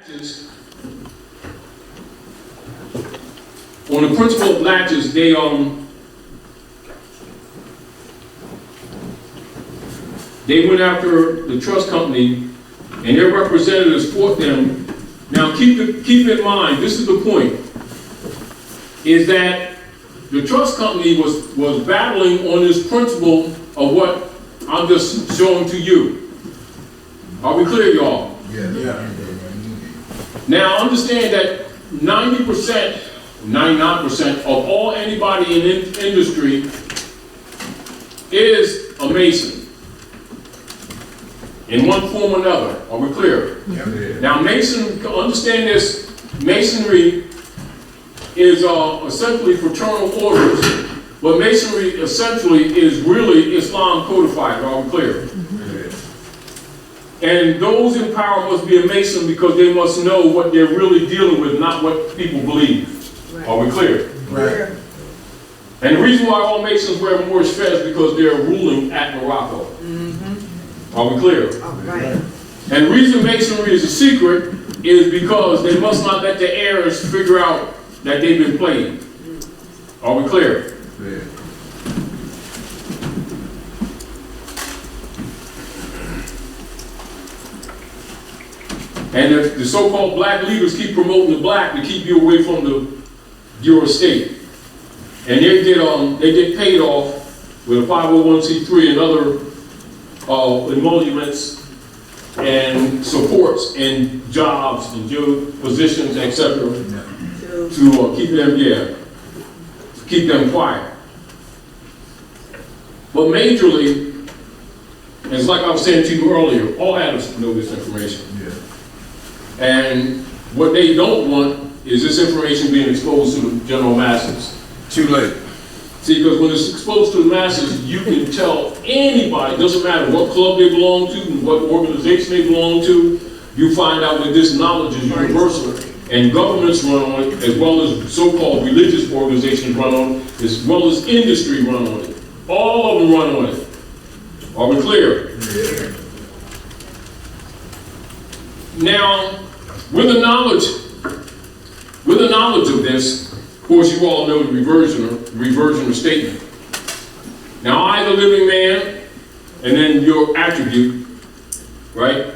On the principle of latches, they went after the trust company, and their representatives fought them. Now keep in mind, this is the point, is that the trust company was battling on this principle of what I'm just showing to you. Are we clear, y'all? Yeah. Now understand that 90%, 99% of all anybody in industry is a Mason. In one form or another. Are we clear? Yeah. Now understand this, Masonry is essentially fraternal orders, but Masonry essentially is really Islam codified. Are we clear? And those in power must be a Mason because they must know what they're really dealing with, not what people believe. Right. Are we clear? Right. And the reason why all Masons wear Moorish fez because they're ruling at Morocco. Mm-hmm. Are we clear? Right. And the reason Masonry is a secret is because they must not let the heirs figure out that they've been played. Are we clear? Yeah. And if the so-called black leaders keep promoting the black to keep you away from your estate. And they get paid off with a 501c3 and other emoluments and supports and jobs and positions, etc. to keep them quiet. But majorly, it's like I was saying to you earlier, all adults know this information. Yeah. And what they don't want is this information being exposed to the general masses. Too late. See, because when it's exposed to the masses, you can tell anybody, doesn't matter what club they belong to and what organization they belong to, you find out that this knowledge is universal. And governments run on it, as well as so-called religious organizations run on it, as well as industry run on it. All of them run on it. Are we clear? Yeah. Now, with the knowledge of this, of course you all know the reversioner statement. Now I, the living man, and then your attribute, right?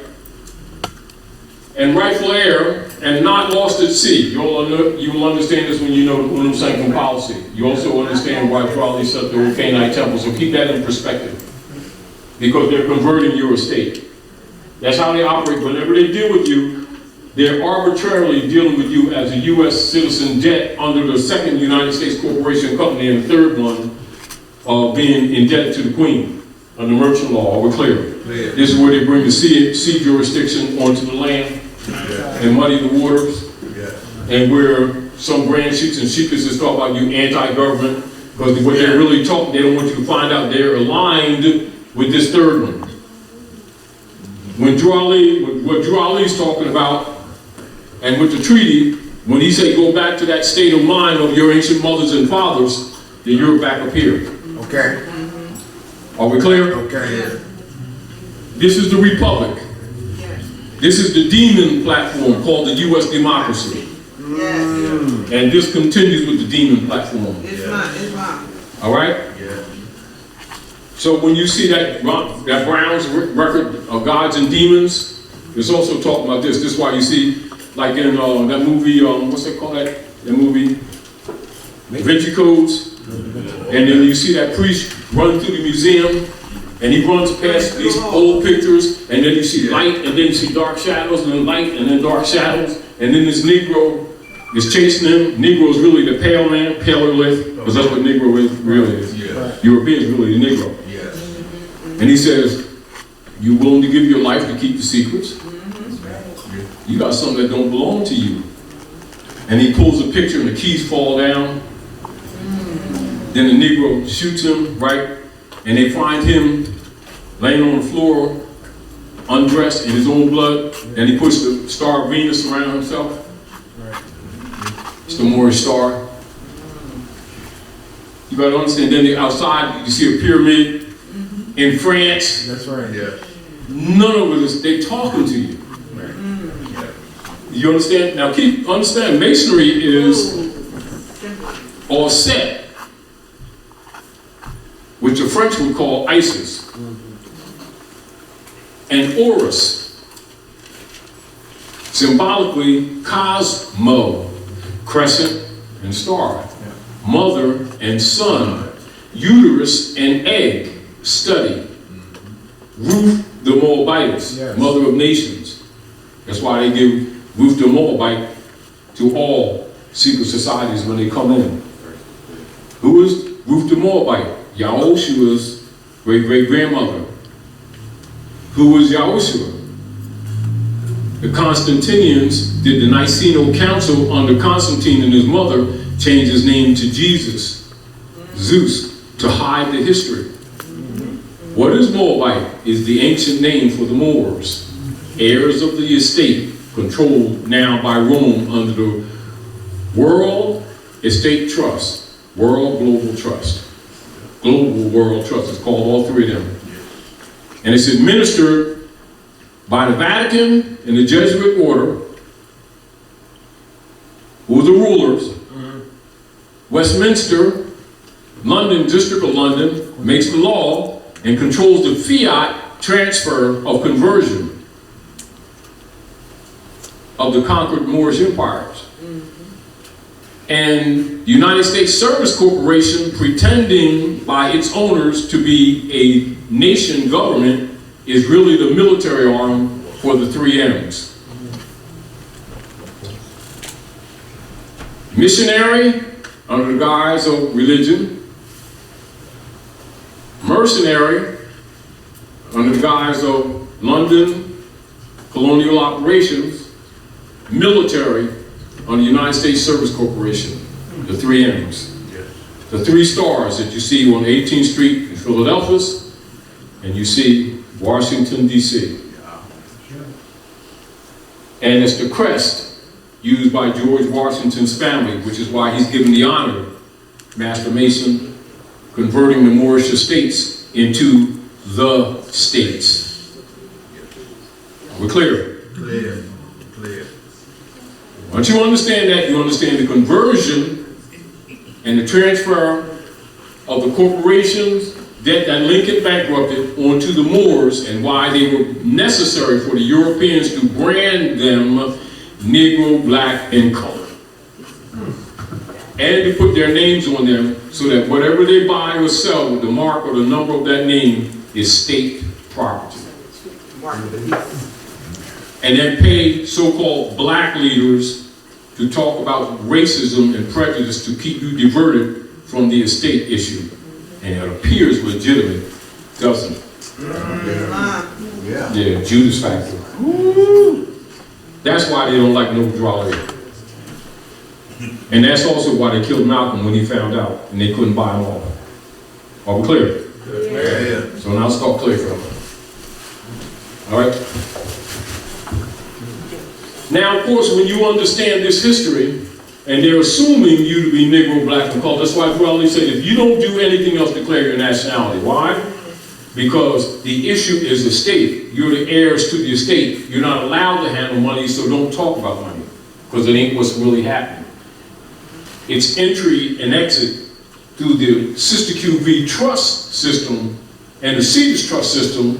And rightful heir, and not lost at sea. You will understand this when you know the Unum Sanctum policy. You also understand why Raleigh set the old Canaanite temple, so keep that in perspective. Because they're converting your estate. That's how they operate. Whenever they deal with you, they're arbitrarily dealing with you as a U.S. citizen debt under the second United States Corporation Company and the third one being indebted to the Queen under merchant law. Are we clear? Yeah. This is where they bring the sea jurisdiction onto the land and muddy the waters. Yeah. And where some grand sheiks and sheikesses talk about you anti-government because what they're really talking, they don't want you to find out they're aligned with this third one. What Drew Ali's talking about, and with the treaty, when he say go back to that state of mind of your ancient mothers and fathers, then you're back up here. Okay. Are we clear? Okay. This is the Republic. This is the demon platform called the U.S. democracy. Yes. And this continues with the demon platform. It's mine. All right? Yeah. So when you see that Brown's record of gods and demons, it's also talking about this. This is why you see, like in that movie, what's they call that? That movie, Vinci Codes. And then you see that priest run through the museum, and he runs past these old pictures, and then you see light, and then you see dark shadows, and then light, and then dark shadows, and then this Negro is chasing him. Negro is really the pale man, paler lit, because that's what Negro is, really is. Yeah. European is really the Negro. Yes. And he says, you willing to give your life to keep the secrets? You got something that don't belong to you. And he pulls a picture and the keys fall down. Then the Negro shoots him, right? And they find him laying on the floor, undressed in his own blood. And he puts the star of Venus around himself. It's the Moorish star. You got to understand, then outside you see a pyramid in France. That's right. Yeah. None of this, they talking to you. Right. Yeah. You understand? Now understand, masonry is or set, which the French would call Isis, and Horus, symbolically Cosmo, crescent and star, mother and son, uterus and egg, study, Ruth the Moabitess, mother of nations. That's why they give Ruth the Moabite to all secret societies when they come in. Who is Ruth the Moabite? Yahushua's great-great-grandmother. Who was Yahushua? The Constantinians did the Nicene Council under Constantine and his mother, changed his name to Jesus, Zeus, to hide the history. What is Moabite? Is the ancient name for the Moors, heirs of the estate, controlled now by Rome under the World Estate Trust, World Global Trust. Global World Trust, it's called all three of them. And it's administered by the Vatican and the Jesuit order, who are the rulers. Westminster, London, District of London, makes the law and controls the fiat transfer of conversion of the conquered Moorish empires. And the United States Service Corporation, pretending by its owners to be a nation government, is really the military arm for the 3 M's. Missionary, under the guise of religion. Mercenary, under the guise of London colonial operations. Military, on the United States Service Corporation, the 3 M's. The 3 stars that you see on 18th Street in Philadelphia, and you see Washington, D.C. And it's the crest used by George Washington's family, which is why he's given the honor, Master Mason, converting the Moorish estates into the states. Are we clear? Clear. Once you understand that, you understand the conversion and the transfer of the corporations that Lincoln bankrupted onto the Moors, and why they were necessary for the Europeans to brand them Negro, black, and color. And to put their names on them so that whatever they buy or sell with the mark or the number of that name is state property. And then pay so-called black leaders to talk about racism and prejudice to keep you diverted from the estate issue. And it appears legitimate, doesn't it? Yeah, Judas factor. That's why they don't like no neutrality. And that's also why they killed Malcolm when he found out, and they couldn't buy him off. Are we clear? Yeah. So now let's talk Clearfield. All right? Now, of course, when you understand this history, and they're assuming you to be Negro, black, and colored, that's why Crowley said, if you don't do anything else, declare your nationality. Why? Because the issue is the state. You're the heirs to the estate. You're not allowed to handle money, so don't talk about money, because it ain't what's really happening. It's entry and exit through the Sister QV trust system and the Cedars trust system,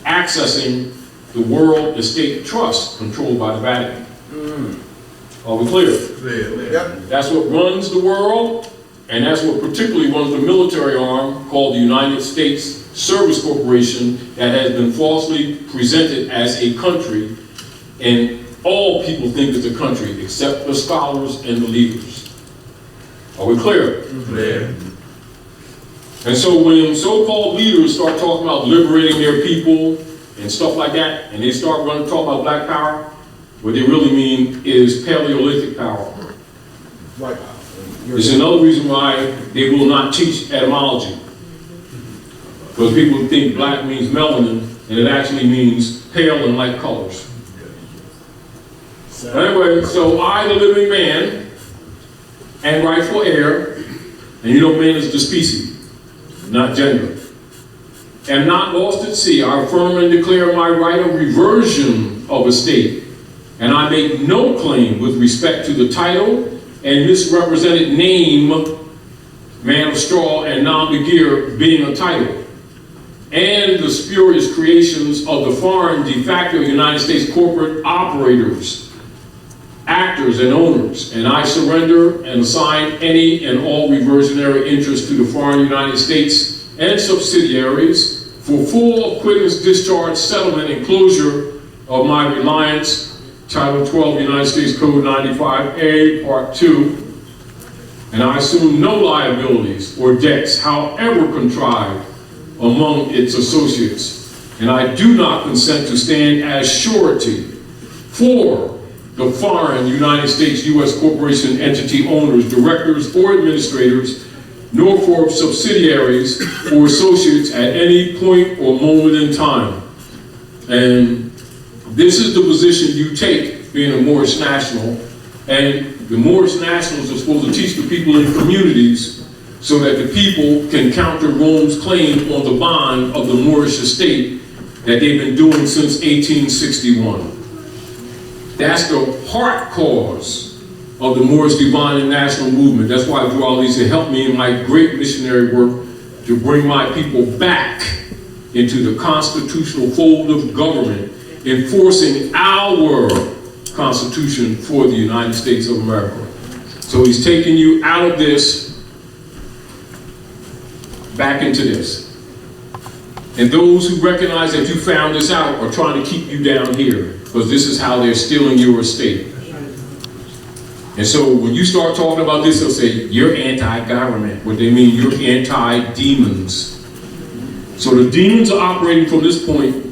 accessing the World Estate Trust controlled by the Vatican. Are we clear? Clear. Yep. That's what runs the world, and that's what particularly runs the military arm called the United States Service Corporation, that has been falsely presented as a country, and all people think it's a country except the scholars and the leaders. Are we clear? Clear. And so when so-called leaders start talking about liberating their people and stuff like that, and they start talking about black power, what they really mean is Paleolithic power. Right. There's another reason why they will not teach etymology. Because people think black means melanin, and it actually means pale and light colors. Anyway, so I, the living man, and rightful heir, and you know man is the species, not gender, am not lost at sea. I affirm and declare my right of reversion of estate and I make no claim with respect to the title and misrepresented name, man of straw and non-begeer being a title, and the spurious creations of the foreign de facto United States corporate operators, actors, and owners, and I surrender and assign any and all reversionary interest to the foreign United States and subsidiaries for full acquittance, discharge, settlement, and closure of my reliance, Title 12, United States Code 95A, Part 2, and I assume no liabilities or debts, however contrived, among its associates, and I do not consent to stand as surety for the foreign United States U.S. corporation entity owners, directors, or administrators, nor for subsidiaries or associates at any point or moment in time. And this is the position you take, being a Moorish national, and the Moorish nationals are supposed to teach the people in communities so that the people can counter Rome's claim on the bond of the Moorish estate that they've been doing since 1861. That's the heart cause of the Moorish divine and national movement. That's why I do all these to help me in my great missionary work to bring my people back into the constitutional fold of government, enforcing our Constitution for the United States of America. So he's taking you out of this, back into this. And those who recognize that you found this out are trying to keep you down here, because this is how they're stealing your estate. And so when you start talking about this, they'll say, you're anti-government. What they mean, you're anti-demons. So the demons are operating from this point.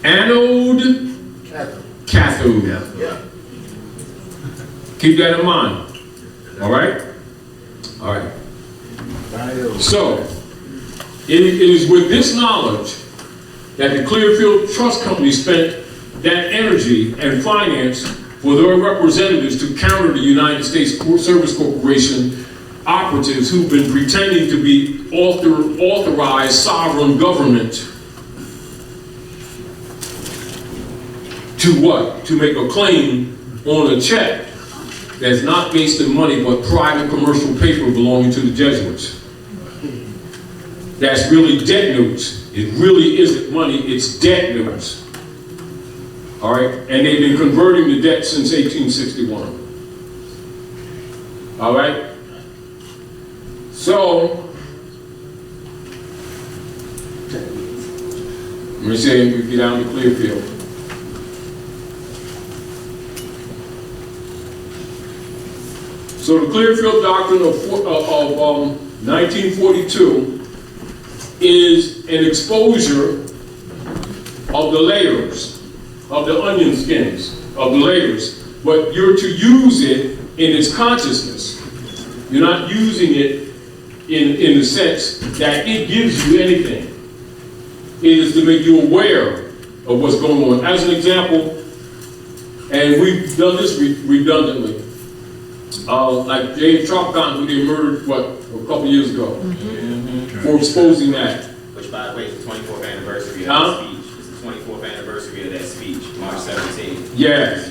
Anode, cathode. Yeah. Keep that in mind. All right? All right. So, it is with this knowledge that the Clearfield Trust Company spent that energy and finance for their representatives to counter the United States Service Corporation operatives who've been pretending to be authorized sovereign government. To what? To make a claim on a check that's not based in money but private commercial paper belonging to the Jesuits. That's really debt notes. It really isn't money, it's debt notes. All right? And they've been converting the debt since 1861. All right? So, let me say we get down to Clearfield. So the Clearfield Doctrine of 1942 is an exposure of the layers, of the onion skins, of the layers, but you're to use it in its consciousness. You're not using it in the sense that it gives you anything. It is to make you aware of what's going on. As an example, and we've done this redundantly, like James Tropcon, who they murdered, a couple years ago, for exposing that. Which, by the way, is the 24th anniversary of that speech. It's the 24th anniversary of that speech, March 17th. Yes.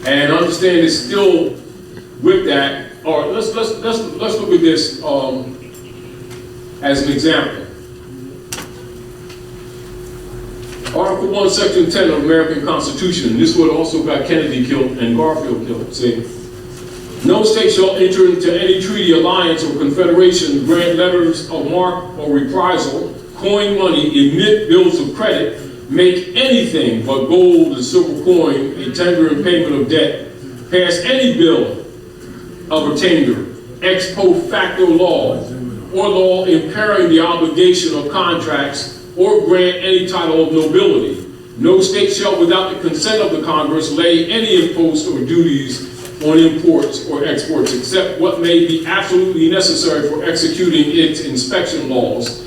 And understand it's still with that. All right, let's look at this as an example. Article 1, Section 10 of the American Constitution. This would also got Kennedy killed and Garfield killed. See? No state shall enter into any treaty, alliance, or confederation, grant letters of marque or reprisal, coin money, emit bills of credit, make anything but gold and silver coin a tender in payment of debt, pass any bill of attainder, ex post facto law, or law impairing the obligation of contracts, or grant any title of nobility. No state shall, without the consent of the Congress, lay any impost or duties on imports or exports, except what may be absolutely necessary for executing its inspection laws,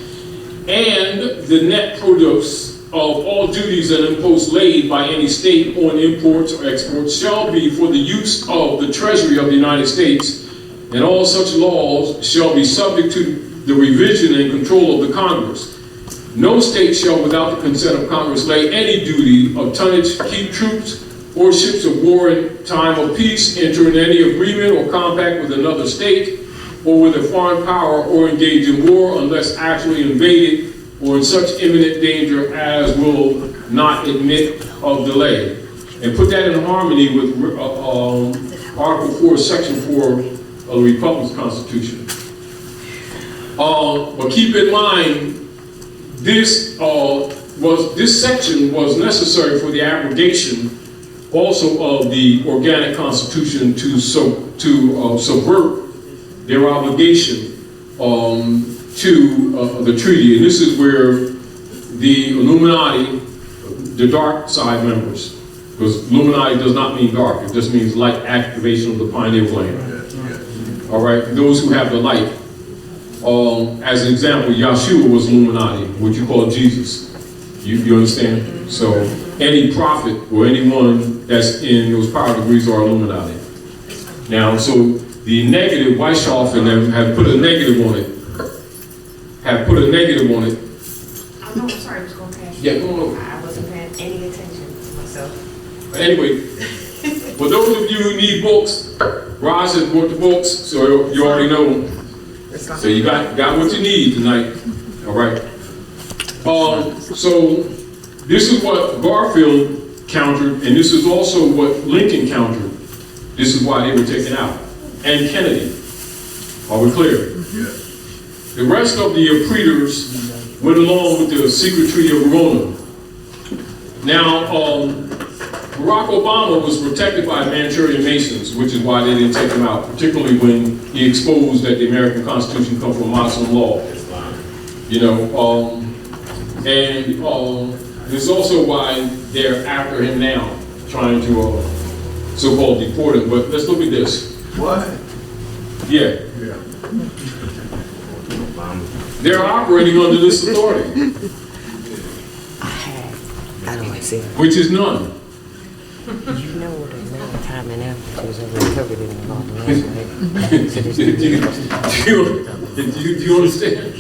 and the net produce of all duties and imposts laid by any state on imports or exports shall be for the use of the Treasury of the United States, and all such laws shall be subject to the revision and control of the Congress. No state shall, without the consent of Congress, lay any duty of tonnage, keep troops or ships of war in time of peace, enter in any agreement or compact with another state or with a foreign power, or engage in war unless actually invaded or in such imminent danger as will not admit of delay. And put that in harmony with Article 4, Section 4 of the Republic's Constitution. But keep in mind, this section was necessary for the abrogation also of the organic Constitution to subvert their obligation to the treaty. And this is where the Illuminati, the dark side members, because Illuminati does not mean dark, it just means light activation of the pineal gland. All right, those who have the light. As an example, Yahshua was Illuminati, what you call Jesus. You understand? So any prophet or anyone that's in those power degrees are Illuminati. Now, so the negative, Weishaupt and them have put a negative on it. I'm sorry, I was going past you. Yeah, go on over. I wasn't paying any attention to myself. Anyway, for those of you who need books, Roz has brought the books, so you already know. So you got what you need tonight. All right. So this is what Garfield countered, and this is also what Lincoln countered. This is why they were taken out. And Kennedy. Are we clear? Yeah. The rest of the predators went along with the secret treaty of Verona. Now, Barack Obama was protected by Manchurian Masons, which is why they didn't take him out, particularly when he exposed that the American Constitution comes from Muslim law. You know, this is also why they're after him now, trying to so-called deport him. But let's look at this. What? Yeah. Yeah. They're operating under this authority, I don't see it. which is none. You know what the amount of time and effort was recovered in the law, Do you understand?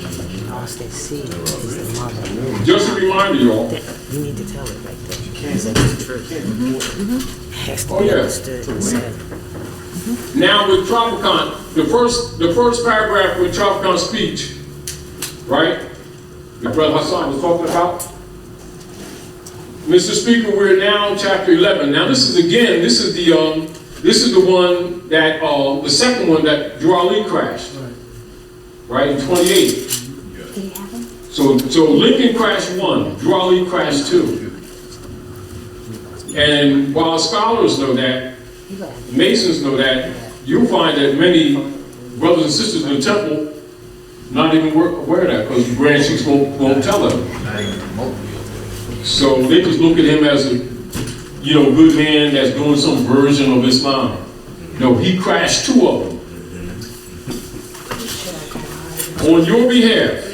lost that seed is the mother. Just a reminder, y'all. You need to tell it like that. You can't say it's true. Has to Oh, be yeah. understood and said. Now with Tropicon, the first paragraph with Tropicon's speech, right? That Brother Hassan was talking about. Mr. Speaker, we're now in chapter 11. Now this is the one that the second one that Drew Ali crashed, right in 28. So Lincoln crashed 1, Drew Ali crashed 2. And while scholars know that, Masons know that, you'll find that many brothers and sisters in the temple not even aware of that, because the grand chiefs won't tell them. So they just look at him as a, good man that's doing some version of Islam. No, he crashed 2 of them. On your behalf.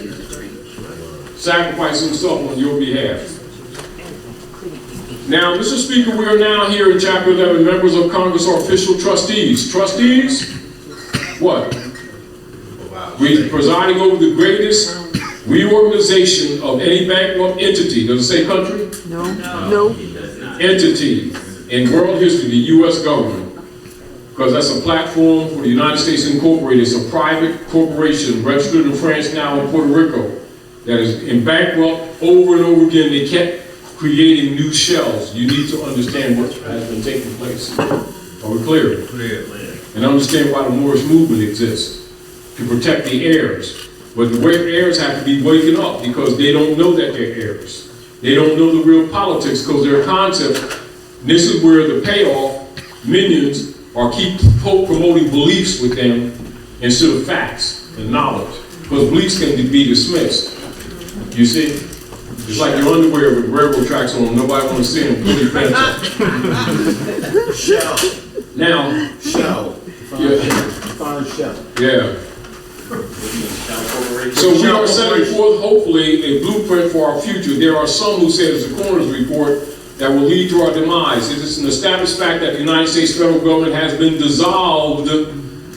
Sacrificing himself on your behalf. Now, Mr. Speaker, we are now here in chapter 11. Members of Congress are official trustees. Trustees? What? We presiding over the greatest reorganization of any bankrupt entity. Does it say country? No. Entity in world history, the U.S. government. Because that's a platform for the United States Incorporated. It's a private corporation registered in France now in Puerto Rico that is in bankrupt over and over again. They kept creating new shells. You need to understand what has been taking place. Are we clear? Clear. And understand why the Moorish movement exists. To protect the heirs. But the heirs have to be waking up because they don't know that they're heirs. They don't know the real politics because their concept, this is where the payoff, minions, are keep promoting beliefs with them instead of facts and knowledge. Because beliefs can be dismissed. You see? It's like your underwear with railroad tracks on them. Nobody wants to see them. Really fancy. Shell. Now, Shell. yeah. Shell. Yeah. So we are setting forth, hopefully, a blueprint for our future. There are some who say it's a coroner's report that will lead to our demise. It is an established fact that the United States federal government has been dissolved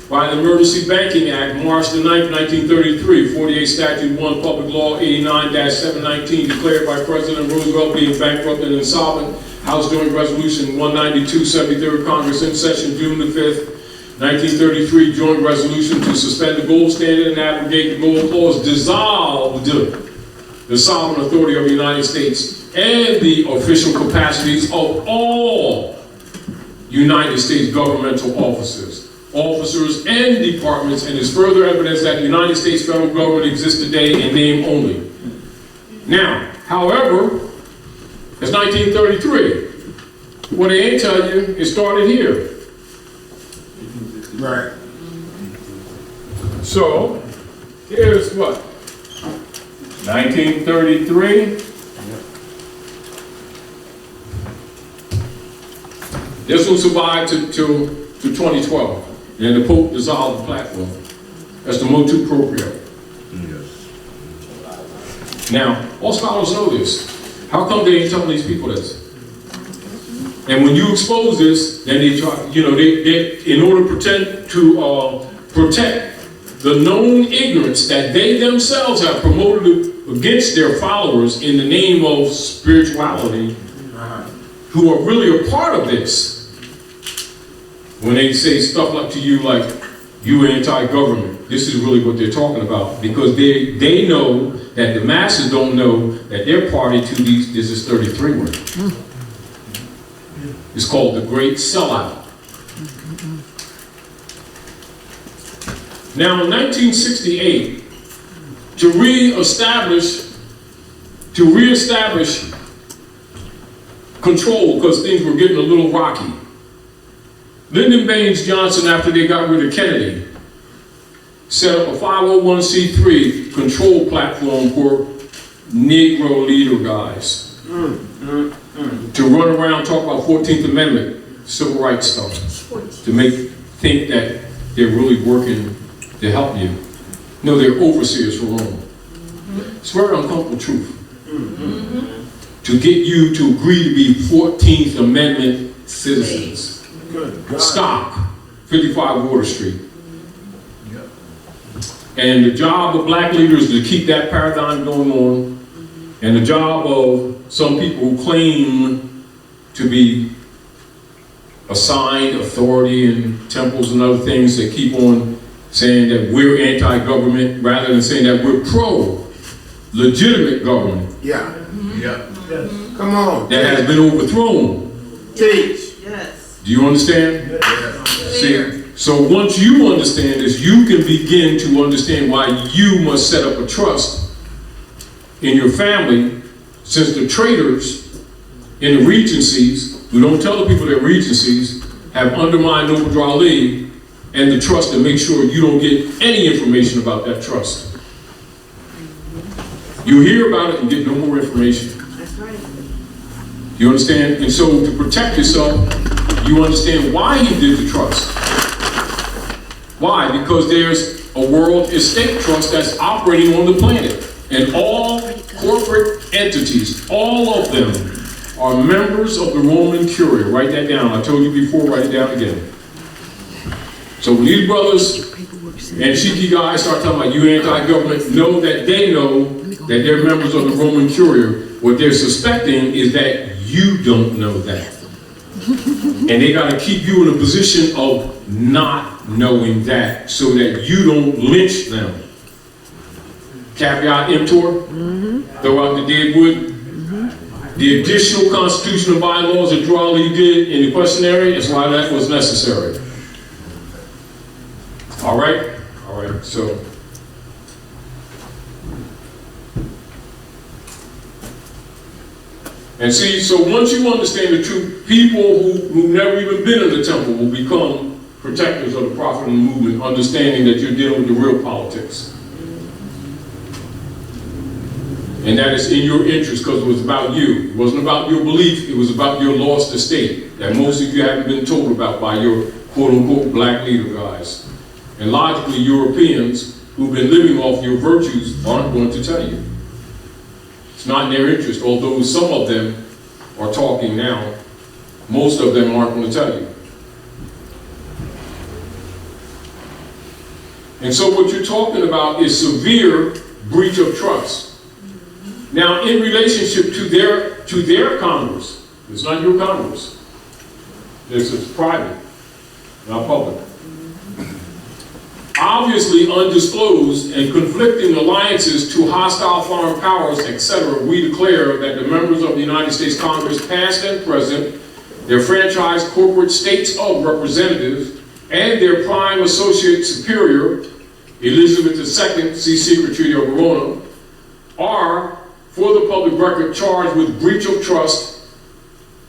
by the Emergency Banking Act, March the 9th, 1933, 48 Statute 1, Public Law 89-719, declared by President Roosevelt being bankrupt and insolvent. House Joint Resolution 192, 73rd Congress in session, June the 5th, 1933, Joint Resolution to suspend the gold standard and abrogate the gold clause, dissolved the sovereign authority of the United States and the official capacities of all United States governmental officers and departments, and is further evidence that the United States federal government exists today in name only. Now, however, it's 1933. What they ain't tell you, it started here. Right. So, here's what? 1933. This will survive to 2012. And the Pope dissolved the platform. That's the motu proprio. Now, all scholars know this. How come they ain't telling these people this? And when you expose this, then they try, they in order to protect the known ignorance that they themselves have promoted against their followers in the name of spirituality, who are really a part of this. When they say stuff like to you like, you anti-government, this is really what they're talking about, because they know that the masses don't know that they're party to this is 33 word. It's called the Great Sellout. Now in 1968, to reestablish control, because things were getting a little rocky, Lyndon Baines Johnson, after they got rid of Kennedy, set up a 501c3 control platform for Negro leader guys to run around talk about 14th Amendment, civil rights stuff, to think that they're really working to help you. No, they're overseers for Rome. It's very uncomfortable truth. To get you to agree to be 14th Amendment citizens. Stop 55 Water Street. And the job of black leaders is to keep that paradigm going on. And the job of some people who claim to be assigned authority in temples and other things that keep on saying that we're anti-government rather than saying that we're pro-legitimate government. Yeah. Yeah. Yes. Come on. That has been overthrown. Teach. Yes. Do you understand? Yes. See, so once you understand this, you can begin to understand why you must set up a trust in your family, since the traitors in the regencies, who don't tell the people they're regencies, have undermined Noble Drew Ali and the trust, to make sure you don't get any information about that trust. You hear about it and get no more information. That's right. You understand? And so to protect yourself, you understand why he did the trust. Why? Because there's a world estate trust that's operating on the planet. And all corporate entities, all of them, are members of the Roman Curia. Write that down. I told you before, write it down again. So when these brothers and Shiki guys start talking about you anti-government, know that they know that they're members of the Roman Curia. What they're suspecting is that you don't know that. And they got to keep you in a position of not knowing that, so that you don't lynch them. Caveat emptor, throw out the dead wood. The additional constitutional bylaws that Drew Ali did in the questionnaire is why that was necessary. All right, so. And see, so once you understand the truth, people who've never even been in the temple will become protectors of the prophet and the movement, understanding that you're dealing with the real politics. And that is in your interest, because it was about you. It wasn't about your belief, it was about your lost estate that most of you haven't been told about by your quote-unquote black leader guys. And logically, Europeans who've been living off your virtues aren't going to tell you. It's not in their interest, although some of them are talking now. Most of them aren't going to tell you. And so what you're talking about is severe breach of trust. Now, in relationship to their Congress, it's not your Congress. This is private, not public. Obviously undisclosed and conflicting alliances to hostile foreign powers, etc., we declare that the members of the United States Congress, past and present, their franchise corporate states of representatives, and their prime associate superior, Elizabeth II, see Secret Treaty of Verona, are, for the public record, charged with breach of trust,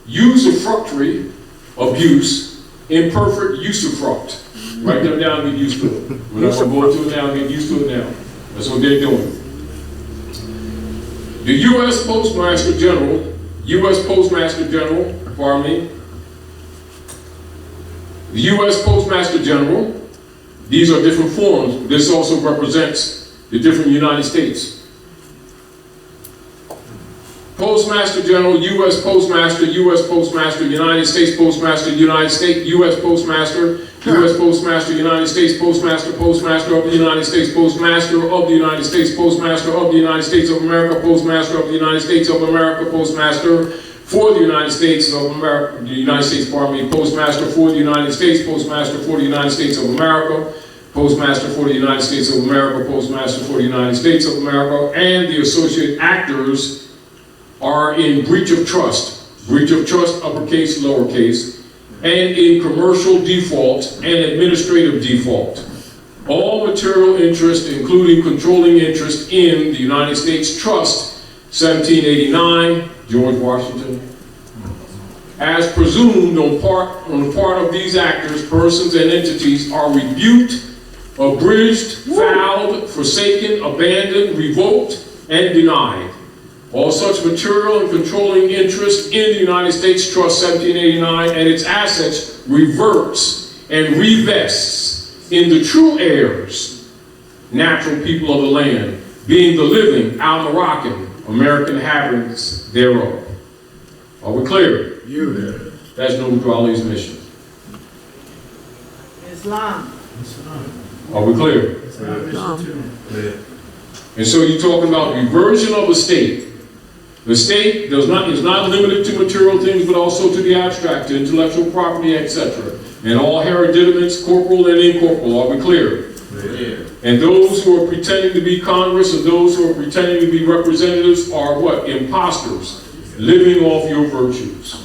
usufructuary, abuse, imperfect usufruct. Write them down and get used to it. We're not going to go into it now, get used to it now. That's what they're doing. The U.S. Postmaster General, pardon me, the U.S. Postmaster General, these are different forms. This also represents the different United States. Postmaster General, U.S. Postmaster, U.S. Postmaster, United States Postmaster, United States, U.S. Postmaster, U.S. Postmaster, United States Postmaster, Postmaster of the United States, Postmaster of the United States, Postmaster of the United States of America, Postmaster of the United States of America, Postmaster for the United States of America, Postmaster for the United States, Postmaster for the United States of America, Postmaster for the United States of America, Postmaster for the United States of America, and the associate actors are in breach of trust, uppercase, lowercase, and in commercial default and administrative default. All material interest, including controlling interest in the United States Trust, 1789, George Washington, as presumed on the part of these actors, persons, and entities are rebuked, abridged, fouled, forsaken, abandoned, revoked, and denied. All such material and controlling interest in the United States Trust 1789 and its assets reverts and revests in the true heirs, natural people of the land, being the living Al-Moroccan American inhabitants thereof. Are we clear? You there. That's Noble Ali's mission. Islam. Are we clear? And so you're talking about reversion of a state. The state is not limited to material things, but also to the abstract, to intellectual property, etc. And all hereditaments, corporal and incorporeal. Are we clear? Yeah. And those who are pretending to be Congress and those who are pretending to be representatives are what? Imposters, living off your virtues.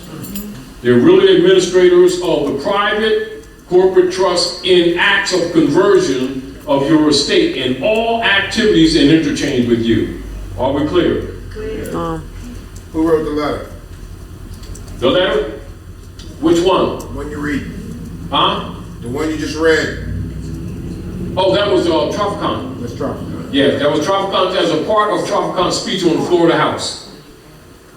They're really administrators of the private corporate trust in acts of conversion of your estate and all activities in interchange with you. Are we clear? Who wrote the letter? The letter? Which one? When you read. Huh? The one you just read. Oh, that was Traficant. Let's try. Yeah, that was Traficant as a part of Traficant's speech on the floor of the House.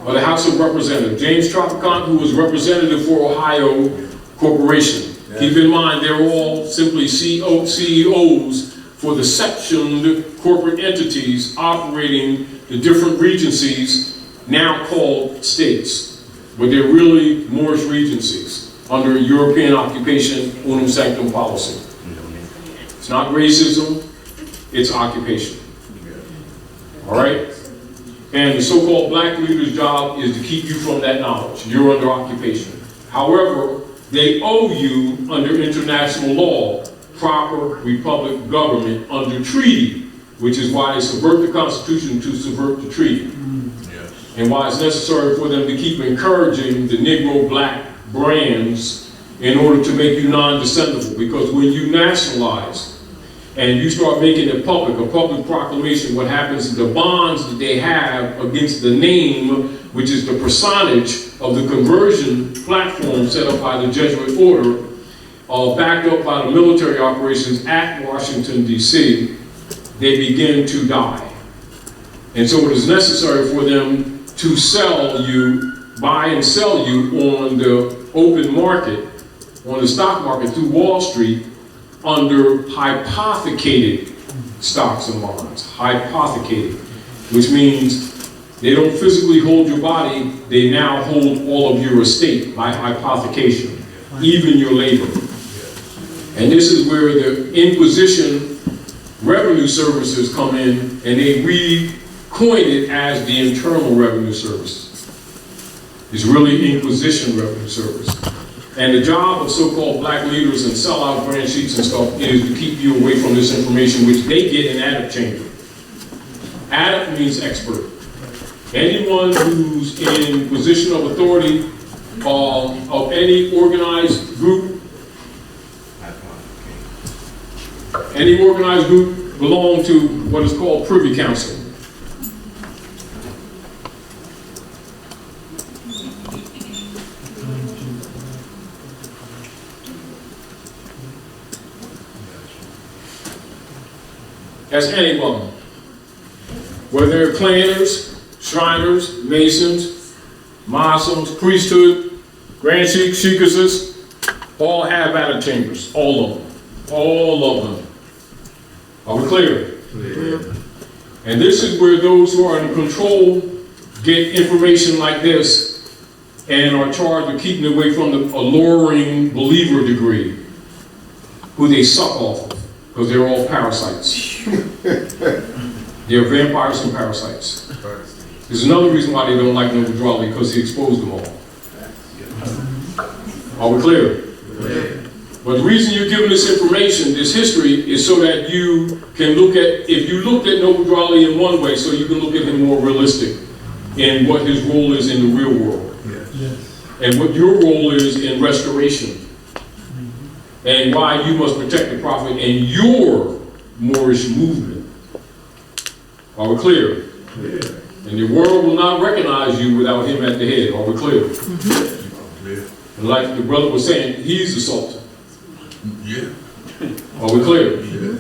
Or the House of Representatives. James Traficant, who was representative for Ohio Corporation. Yeah. Keep in mind, they're all simply CEOs for the sectioned corporate entities operating the different regencies, now called states, but they're really Moorish regencies under European occupation, unum sanctum policy. It's not racism, it's occupation. All right? And the so-called black leader's job is to keep you from that knowledge. You're under occupation. However, they owe you, under international law, proper republic government under treaty, which is why they subvert the Constitution to subvert the treaty. Yes. And why it's necessary for them to keep encouraging the Negro black brands in order to make you non-descendable. Because when you nationalize and you start making it public, a public proclamation, what happens is the bonds that they have against the name, which is the personage of the conversion platform set up by the Jesuit order, backed up by the military operations at Washington, D.C., they begin to die. And so it is necessary for them to sell you, buy and sell you on the open market, on the stock market through Wall Street, under hypothecated stocks and bonds. Hypothecated, which means they don't physically hold your body, they now hold all of your estate by hypothecation, even your labor. And this is where the Inquisition revenue services come in and they recoin it as the Internal Revenue Service. It's really Inquisition Revenue Service. And the job of so-called black leaders and sellout brand sheets and stuff is to keep you away from this information, which they get in adept chamber. Adept means expert. Anyone who's in position of authority of any organized group, belong to what is called Privy Council. That's any of them. Whether they're planners, Shriners, Masons, Muslims, priesthood, Grand Sheikhesses, all have adept chambers. All of them. All of them. Are we clear? Clear. And this is where those who are in control get information like this and are charged with keeping it away from the alluring believer degree, who they suck off of, because they're all parasites. They're vampires and parasites. There's another reason why they don't like Noble Drawley, because he exposed them all. Are we clear? Clear. But the reason you're given this information, this history, is so that you can look at, if you looked at Noble Drawley in one way, so you can look at him more realistic in what his role is in the real world. Yes. And what your role is in restoration. And why you must protect the prophet and your Moorish movement. Are we clear? Clear. And the world will not recognize you without him at the head. Are we clear? Mm-hmm. And like the brother was saying, he's the Sultan. Yeah. Are we clear? Yeah.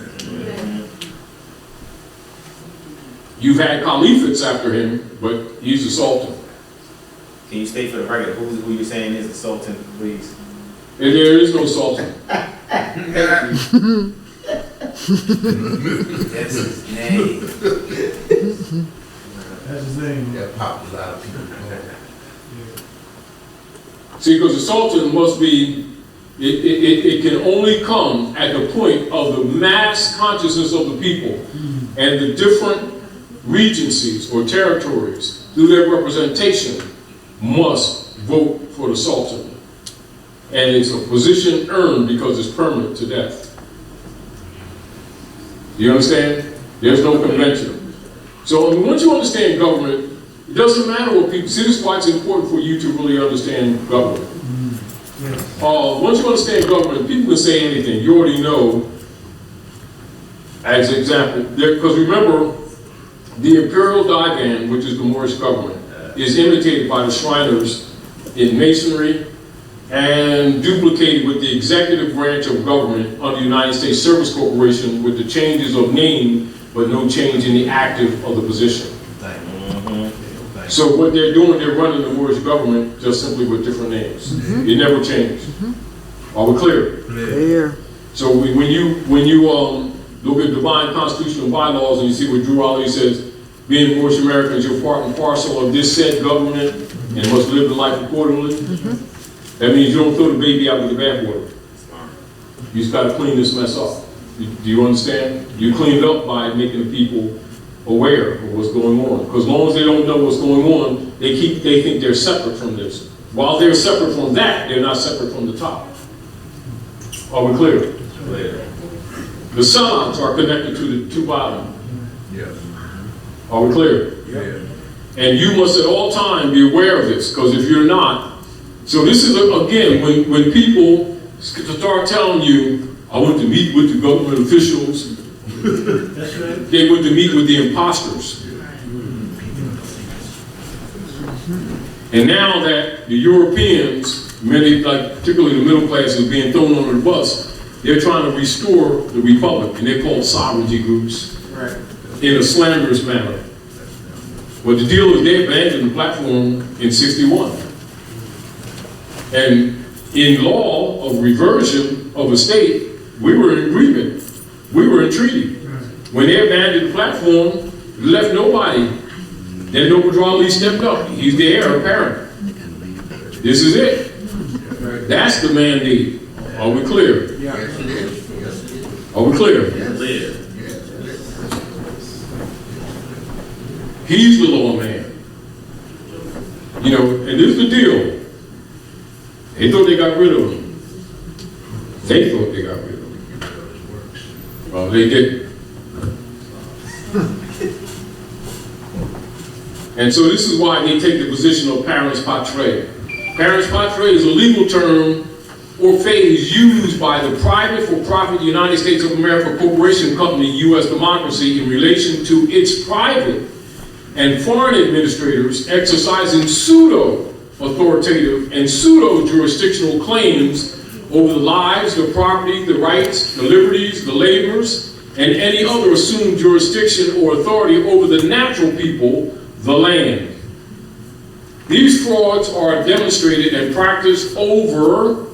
You've had caliphates after him, but he's the Sultan. Can you state for the record who you're saying is the Sultan, please? And there is no Sultan. That's his name. That's his name. That popped a lot of people. See, because the Sultan must be, it can only come at the point of the mass consciousness of the people and the different regencies or territories through their representation must vote for the Sultan. And it's a position earned because it's permanent to death. Do you understand? There's no convention. So once you understand government, it doesn't matter what people, see, this is why it's important for you to really understand government. Once you understand government, people can say anything. You already know, as an example, because remember, the imperial divan, which is the Moorish government, is imitated by the Shriners in Masonry and duplicated with the executive branch of government under the United States Service Corporation with the changes of name, but no change in the active of the position. So what they're doing, they're running the Moorish government just simply with different names. It never changed. Are we clear? Clear. So when you look at divine constitutional bylaws and you see what Drew Ali says, being Moorish Americans, you're part and parcel of this said government and must live the life accordingly. That means you don't throw the baby out with the bathwater. You just got to clean this mess up. Do you understand? You clean it up by making the people aware of what's going on. Because as long as they don't know what's going on, they think they're separate from this. While they're separate from that, they're not separate from the top. Are we clear? Clear. The sellouts are connected to the two bottom. Yes. Are we clear? Yeah. And you must at all times be aware of this, because if you're not, so this is, again, when people start telling you, I went to meet with the government officials, that's right. They went to meet with the imposters. And now that the Europeans, many, like particularly the middle class, is being thrown under the bus, they're trying to restore the republic, and they're called sovereignty groups, right, in a slanderous manner. But the deal is they abandoned the platform in '61. And in law of reversion of a state, we were in agreement. We were in treaty. When they abandoned the platform, left nobody. Then Noble Drawley stepped up. He's the heir apparent. This is it. That's the mandate. Are we clear? Are we clear? He's the law man. You know, and this is the deal. They thought they got rid of him. They thought they got rid of him. Well, they didn't. And so this is why they take the position of parens patriae. Parens patriae is a legal term or phase used by the private for-profit United States of America Corporation Company, U.S. democracy, in relation to its private and foreign administrators exercising pseudo-authoritative and pseudo-jurisdictional claims over the lives, the property, the rights, the liberties, the labors, and any other assumed jurisdiction or authority over the natural people, the land. These frauds are demonstrated and practiced over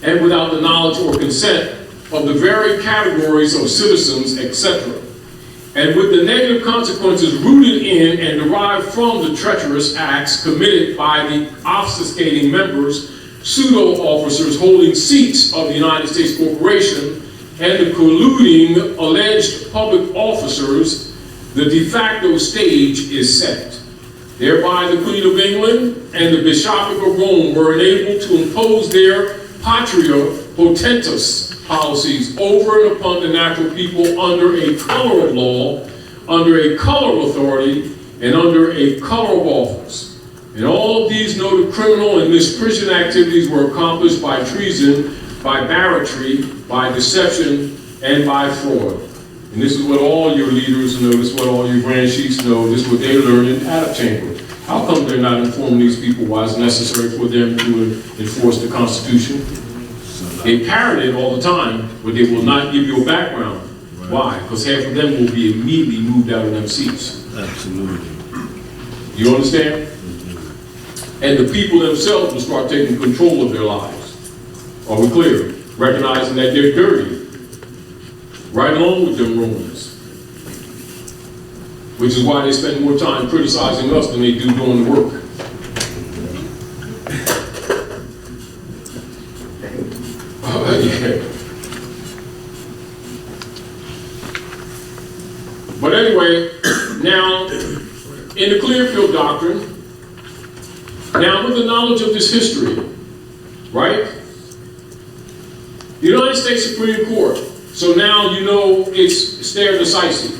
and without the knowledge or consent of the very categories of citizens, etc., and with the negative consequences rooted in and derived from the treacherous acts committed by the obfuscating members, pseudo-officers holding seats of the United States Corporation, and the colluding alleged public officers. The de facto stage is set. Thereby the Queen of England and the Bishopric of Rome were enabled to impose their patria potentis policies over and upon the natural people under a color of law, under a color of authority, and under a color of office. And all of these noted criminal and misprision activities were accomplished by treason, by barratry, by deception, and by fraud. And this is what all your leaders know, this is what all your grand chiefs know, this is what they learned in Attic Chamber. How come they're not informing these people why it's necessary for them to enforce the Constitution? They parrot it all the time, but they will not give you a background. Right. Why? Because half of them will be immediately moved out of them seats. Absolutely. You understand? And the people themselves will start taking control of their lives. Are we clear? Recognizing that they're dirty. Right along with them Romans. Which is why they spend more time criticizing us than they do doing the work. Yeah. But anyway, now, in the Clearfield Doctrine, now with the knowledge of this history, right? The United States Supreme Court, so now you know it's stare decisis.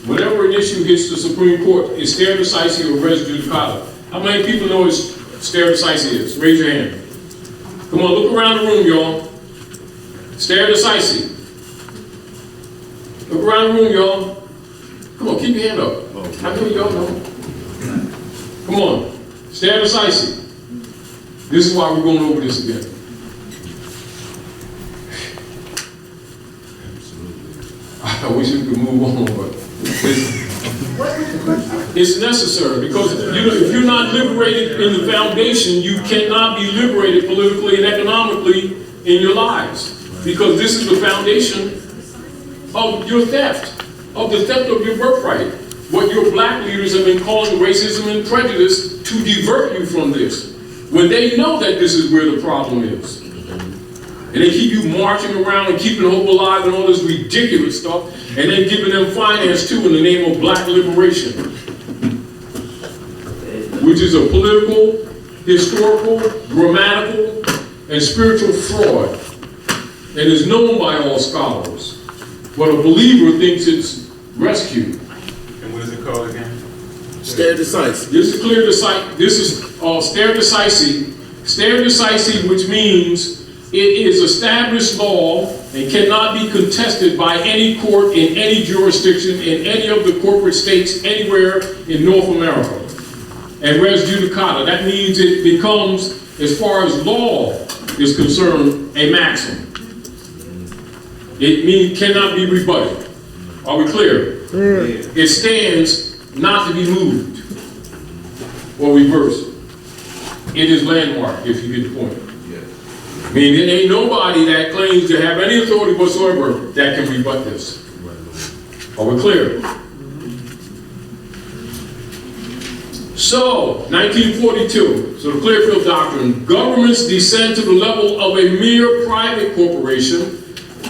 Whenever an issue hits the Supreme Court, it's stare decisis or res judicata. How many people know what stare decisis is? Raise your hand. Come on, look around the room, y'all. Stare decisis. Look around the room, y'all. Come on, keep your hand up. How many of y'all know? Come on, stare decisis. This is why we're going over this again. I wish we could move on, but it's necessary because if you're not liberated in the foundation, you cannot be liberated politically and economically in your lives. Because this is the foundation of your theft, of the theft of your birthright. What your black leaders have been calling racism and prejudice to divert you from this, when they know that this is where the problem is. And they keep you marching around and keeping hope alive and all this ridiculous stuff, and then giving them finance too in the name of black liberation, which is a political, historical, grammatical, and spiritual fraud. And is known by all scholars, but a believer thinks it's rescue. And what is it called again? Stare decisis. This is clear decisis. This is stare decisis. Stare decisis, which means it is established law and cannot be contested by any court in any jurisdiction in any of the corporate states anywhere in North America. And res judicata, that means it becomes, as far as law is concerned, a maxim. It means cannot be rebutted. Are we clear? It stands not to be moved or reversed. It is landmark, if you get the point. I mean, there ain't nobody that claims to have any authority whatsoever that can rebut this. Are we clear? So, 1942, so the Clearfield Doctrine, governments descend to the level of a mere private corporation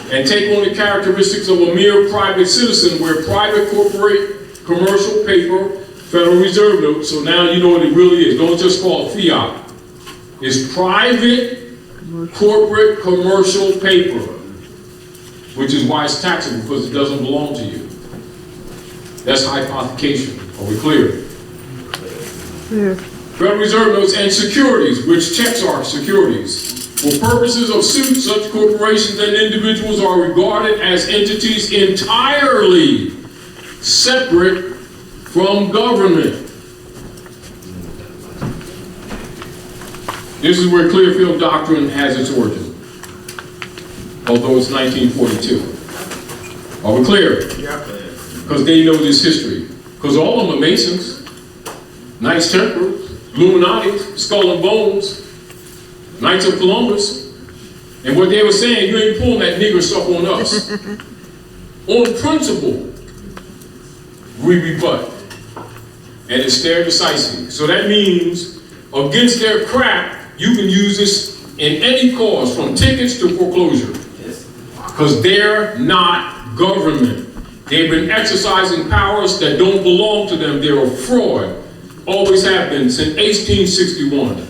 and take on the characteristics of a mere private citizen, where private corporate commercial paper Federal Reserve notes, so now you know what it really is. Don't just call it fiat. It's private, corporate, commercial paper, which is why it's taxable, because it doesn't belong to you. That's hypothecation. Are we clear? Clear. Federal Reserve notes and securities, which checks are securities. For purposes of suit, such corporations and individuals are regarded as entities entirely separate from government. This is where Clearfield Doctrine has its origin, although it's 1942. Are we clear? Yeah. Because they know this history. Because all of them are Masons, Knights Templars, Illuminati, Skull and Bones, Knights of Columbus. And what they were saying, you ain't pulling that nigger stuff on us. On principle, we rebut. And it's stare decisis. So that means, against their crap, you can use this in any cause, from tickets to foreclosure. Because they're not government. They've been exercising powers that don't belong to them. They're a fraud. Always have been since 1861.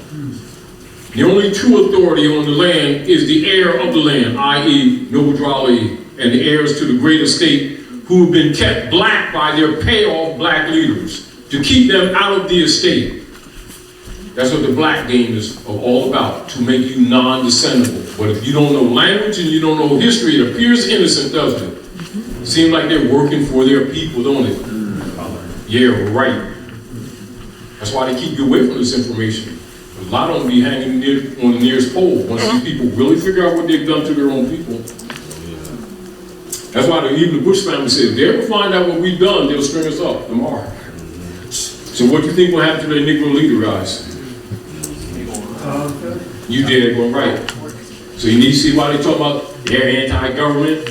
The only true authority on the land is the heir of the land, i.e. Noble Drawley and the heirs to the great estate, who have been kept black by their payoff black leaders to keep them out of the estate. That's what the black game is all about, to make you non-descendable. But if you don't know language and you don't know history, it appears innocent, doesn't it? Seems like they're working for their people, don't it? Yeah, right. That's why they keep you away from this information. A lot of them be hanging on the nearest pole once these people really figure out what they've done to their own people. That's why even the Bush family said, if they ever find out what we've done, they'll string us up tomorrow. So what do you think will happen to their Negro leader guys? You did it right. So you need to see why they talk about they're anti-government.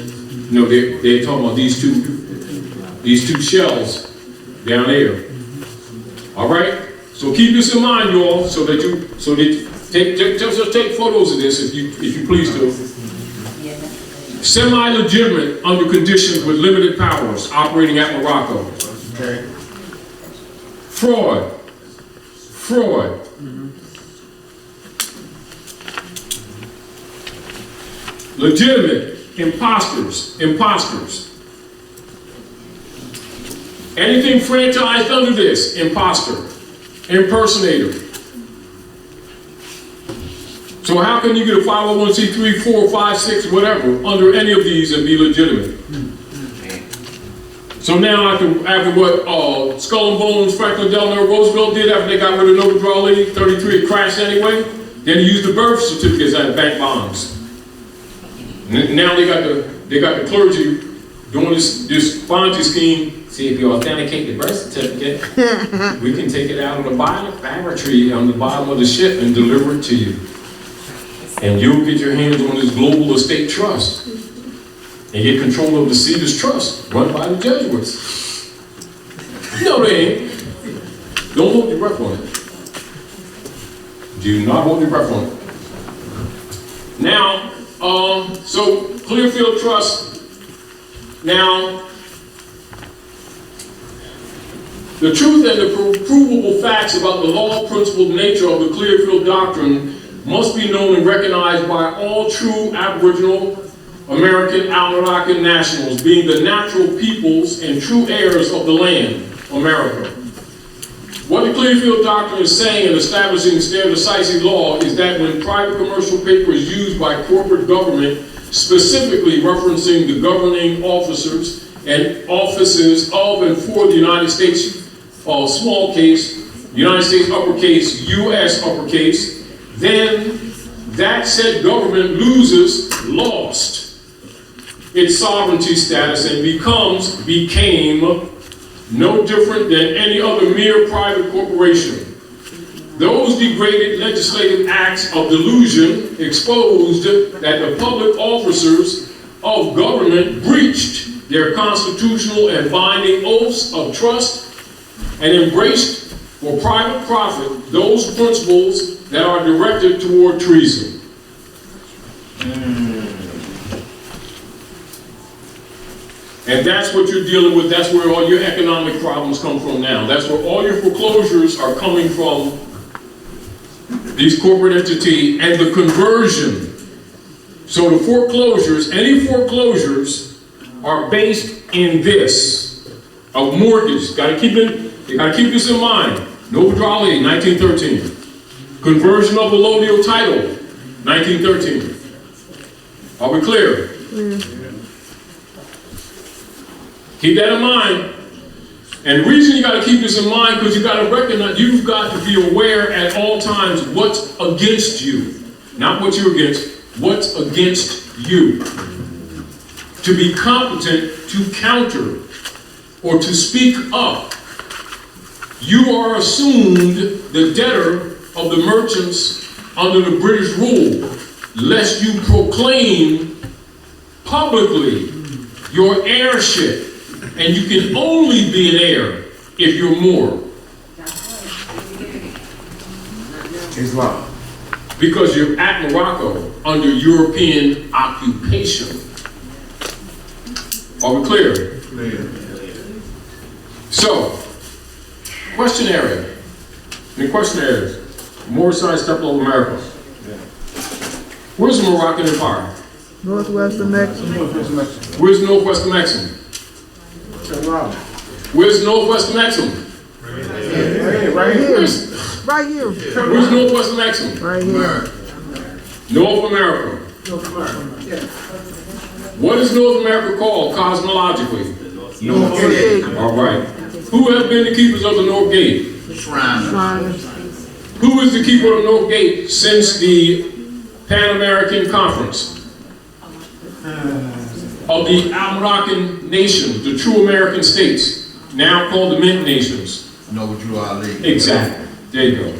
You know, they're talking about these two shells down there. All right. So keep this in mind, y'all, so that just take photos of this if you please do. Semi-legitimate under conditions with limited powers, operating at Morocco. Okay. Fraud. Legitimate. Imposters. Anything franchised under this, imposter, impersonator. So how can you get a 501c3, 4, 5, 6, whatever, under any of these and be legitimate? So now after what Skull and Bones, Franklin Delano Roosevelt did after they got rid of Noble Drawley, 33, it crashed anyway, then he used the birth certificates as bank bonds. Now they got the clergy doing this Ponzi scheme. See, if you authenticate the birth certificate, we can take it out of the laboratory on the bottom of the ship and deliver it to you. And you'll get your hands on this global estate trust and get control of the Cedars Trust run by the Jesuits. No, they ain't. Don't hold your breath on it. Do not hold your breath on it. Now, so Clearfield Trust, now, the truth and the provable facts about the law, principle, nature of the Clearfield Doctrine must be known and recognized by all true Aboriginal American Algonquin nationals, being the natural peoples and true heirs of the land, America. What the Clearfield Doctrine is saying in establishing stare decisis law is that when private commercial paper is used by corporate government, specifically referencing the governing officers and offices of and for the United States, small case, United States uppercase, U.S. uppercase, then that said government lost its sovereignty status and became no different than any other mere private corporation. Those degraded legislative acts of delusion exposed that the public officers of government breached their constitutional and binding oaths of trust and embraced for private profit those principles that are directed toward treason. And that's what you're dealing with. That's where all your economic problems come from now. That's where all your foreclosures are coming from, these corporate entity and the conversion. So the foreclosures, any foreclosures are based in this, a mortgage. You gotta keep this in mind. Noble Draw Lady, 1913. Conversion of allodial title, 1913. Are we clear? Keep that in mind. And the reason you got to keep this in mind, because you got to recognize, you've got to be aware at all times what's against you. Not what you're against, what's against you. To be competent to counter or to speak up. You are assumed the debtor of the merchants under the British rule, lest you proclaim publicly your heirship. And you can only be an heir if you're Moor. Islam. Because you're at Morocco under European occupation. Are we clear? So, question area. The question areas. Moorish science capital of America. Where's the Moroccan Empire? Northwest Amexem. Where's Northwest Amexem? Where's Northwest Amexem? Right here. Right here. Where's Northwest Amexem? Right here. North America. What is North America called cosmologically? North Gate. All right. Who have been the keepers of the North Gate? Shriners. Who is the keeper of the North Gate since the Pan-American Conference? Of the Moroccan nations, the true American states, now called the Mint Nations. Noble Drew Ali. Exactly. There you go.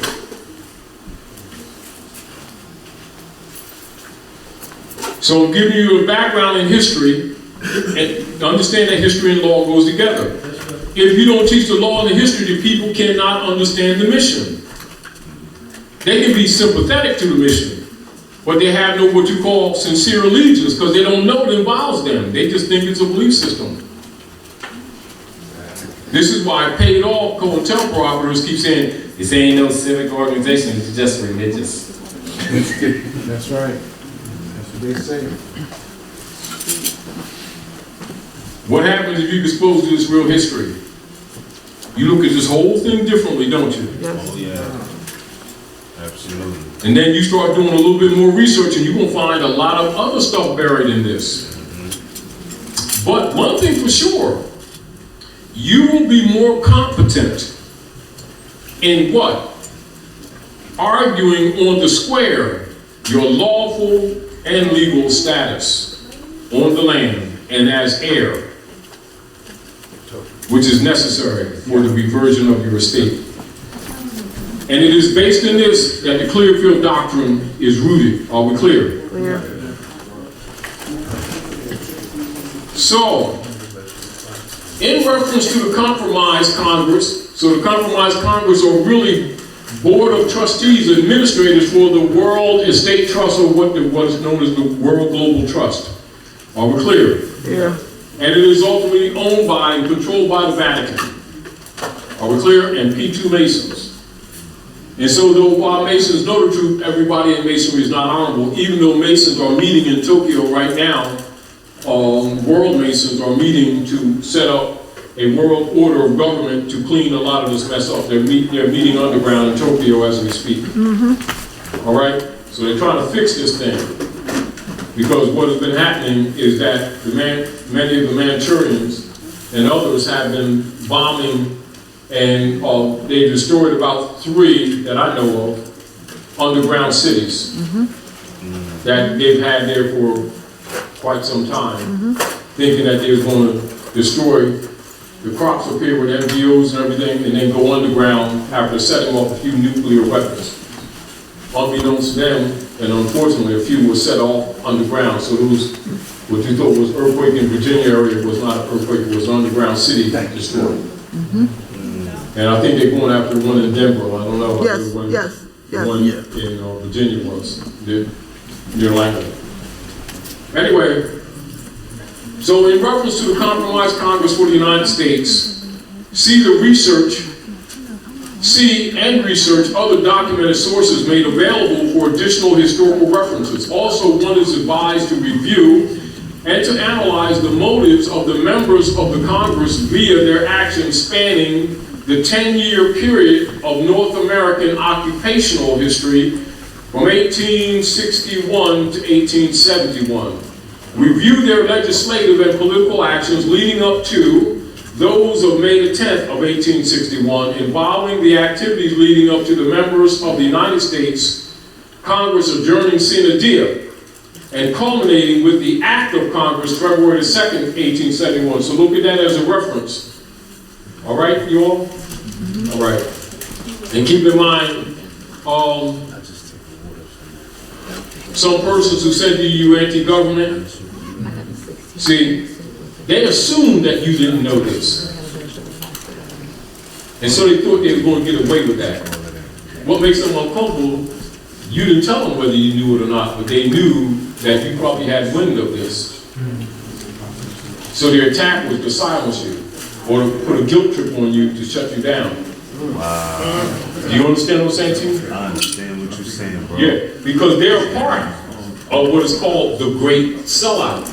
So I'm giving you a background in history, and understand that history and law goes together. If you don't teach the law and the history, the people cannot understand the mission. They can be sympathetic to the mission, but they have no what you call sincere allegiance because they don't know it involves them. They just think it's a belief system. This is why paid off COINTELPRO operators keep saying, this ain't no civic organization, it's just religious. That's right. That's what they say. What happens if you expose to this real history? You look at this whole thing differently, don't you? Yes. Oh, yeah. Absolutely. And then you start doing a little bit more research and you're going to find a lot of other stuff buried in this. But one thing for sure, you will be more competent in what? Arguing on the square your lawful and legal status on the land and as heir, which is necessary for the reversion of your estate. And it is based in this that the Clearfield Doctrine is rooted. Are we clear? Clear. So, in reference to the Compromise Congress, so the Compromise Congress are really Board of Trustees, administrators for the World Estate Trust, or what is known as the World Global Trust. Are we clear? Yeah. And it is ultimately owned by and controlled by the Vatican. Are we clear? And P2 Masons. And so though while Masons know the truth, everybody in Masonry is not honorable, even though Masons are meeting in Tokyo right now, world Masons are meeting to set up a world order of government to clean a lot of this mess up. They're meeting underground in Tokyo as we speak. All right? So they're trying to fix this thing. Because what has been happening is that many of the Manchurians and others have been bombing, and they destroyed about 3 that I know of, underground cities that they've had there for quite some time, thinking that they were going to destroy the crops up here with NGOs and everything, and then go underground after setting off a few nuclear weapons. Unbeknownst to them, and unfortunately a few were set off underground, so those, what you thought was earthquake in Virginia area was not an earthquake, it was an underground city destroyed. And I think they're going after one in Denver, I don't know. Yes. One, Yes. Yes. one in Virginia was, near Langley. Anyway, So in reference to the Compromise Congress for the United States, see and research other documented sources made available for additional historical references. Also, one is advised to review and to analyze the motives of the members of the Congress via their actions spanning the 10-year period of North American occupational history from 1861 to 1871. Review their legislative and political actions leading up to those of May the 10th of 1861, involving the activities leading up to the members of the United States Congress adjourning sine die, and culminating with the Act of Congress, February 2nd, 1871. So look at that as a reference. All right, you all? All right. And keep in mind, some persons who said to you anti-government, see, they assumed that you didn't know this. And so they thought they were going to get away with that. What makes them uncomfortable, you didn't tell them whether you knew it or not, but they knew that you probably had wind of this. So their attack was to silence you, or to put a guilt trip on you to shut you down. Wow. Do you understand what I'm saying to you? I understand what you're saying, bro. Yeah, because they're a part of what is called the Great Sellout,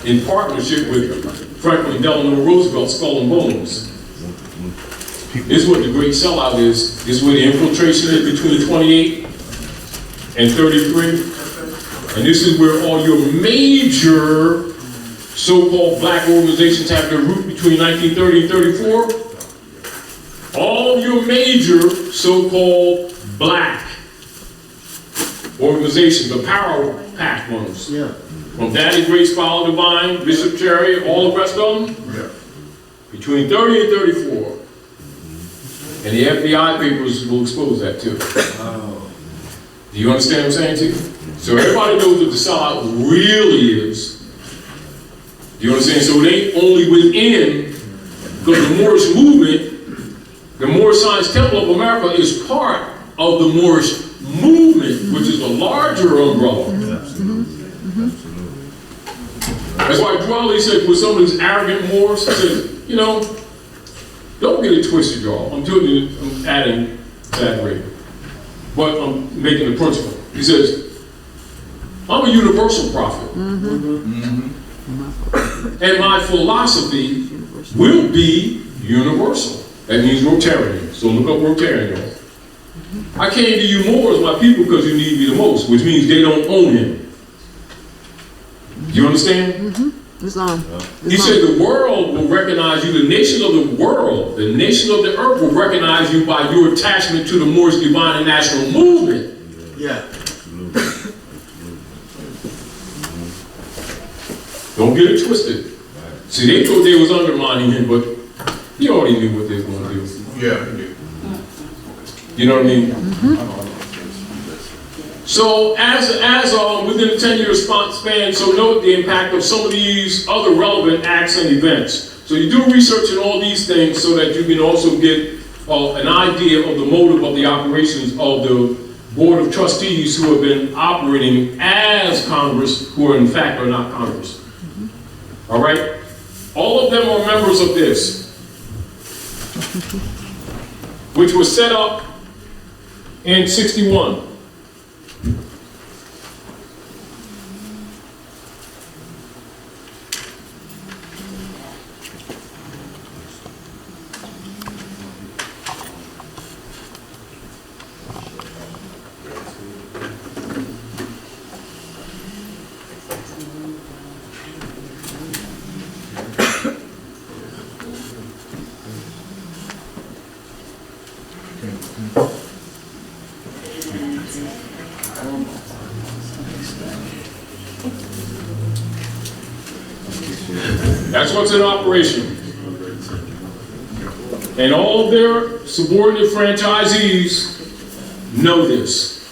in partnership with Franklin Delano Roosevelt, Skull and Bones. This is what the Great Sellout is. This is where the infiltration is between 28 and 33. And this is where all your major so-called black organizations have their root between 1930 and 34. All your major so-called black organizations, the Power Pack ones. Yeah. From Daddy Grace, Follow Divine, Bishop Cherry, all the rest of them, between 30 and 34. And the FBI papers will expose that too. Do you understand what I'm saying to you? So everybody knows what the sellout really is. Do you understand? So it ain't only within, because the Moorish movement, the Moorish Science Temple of America is part of the Moorish movement, which is a larger umbrella. That's why Dwelly said with some of these arrogant Moors, he said, you know, don't get it twisted, y'all. I'm adding, exaggerating. But I'm making the principle. He says, I'm a universal prophet. And my philosophy will be universal. That means Rotarian. So look up Rotarian, y'all. I came to you more as my people because you need me the most, which means they don't own him. Do you understand? He said the world will recognize you, the nations of the world, the nations of the earth will recognize you by your attachment to the Moorish Divine and National Movement. Yeah. Don't get it twisted. See, they thought they was undermining him, but he already knew what they were going to do. Yeah. You know what I mean? So as within a 10-year span, so note the impact of some of these other relevant acts and events. So you do research in all these things so that you can also get an idea of the motive of the operations of the Board of Trustees who have been operating as Congress, who are in fact are not Congress. All right? All of them are members of this, which was set up in 61. That's what's in operation. And all of their subordinate franchisees know this.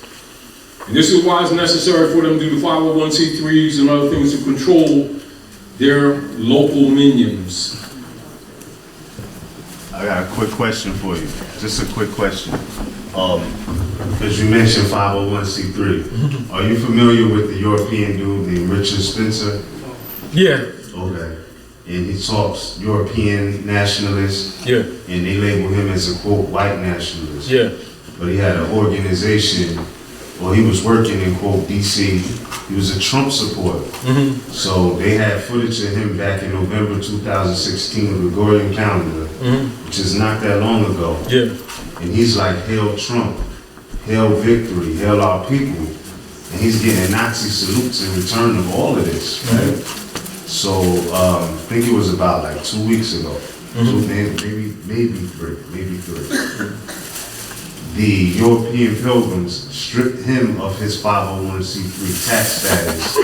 And this is why it's necessary for them to do the 501c3s and other things to control their local minions. I got a quick question for you. Just a quick question. Because you mentioned 501c3. Are you familiar with the European dude named Richard Spencer? Yeah. Okay. And he talks European nationalist, Yeah, and they label him as a quote white nationalist. yeah. But he had an organization, well, he was working in quote DC. He was a Trump supporter. So they had footage of him back in November 2016 with the Gregorian calendar, which is not that long ago. Yeah. And he's like, hail Trump, hail victory, hail our people. And he's getting Nazi salutes in return of all of this, right? So I think it was about like 2 weeks ago, maybe three. The European pilgrims stripped him of his 501c3 tax status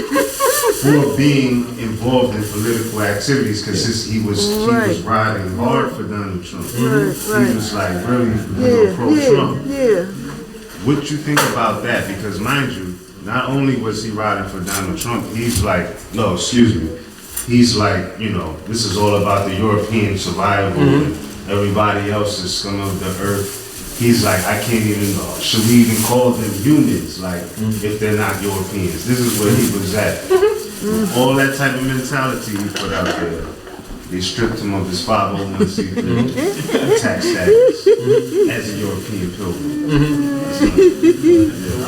for being involved in political activities because he was riding hard for Donald Trump. He was like really pro-Trump. Yeah. What you think about that? Because mind you, not only was he riding for Donald Trump, he's like, he's like, this is all about the European survival and everybody else is scum of the earth. He's like, I can't even, should we even call them humans, like, if they're not Europeans? This is where he was at. All that type of mentality he put out there. They stripped him of his 501c3 tax status as a European pilgrim.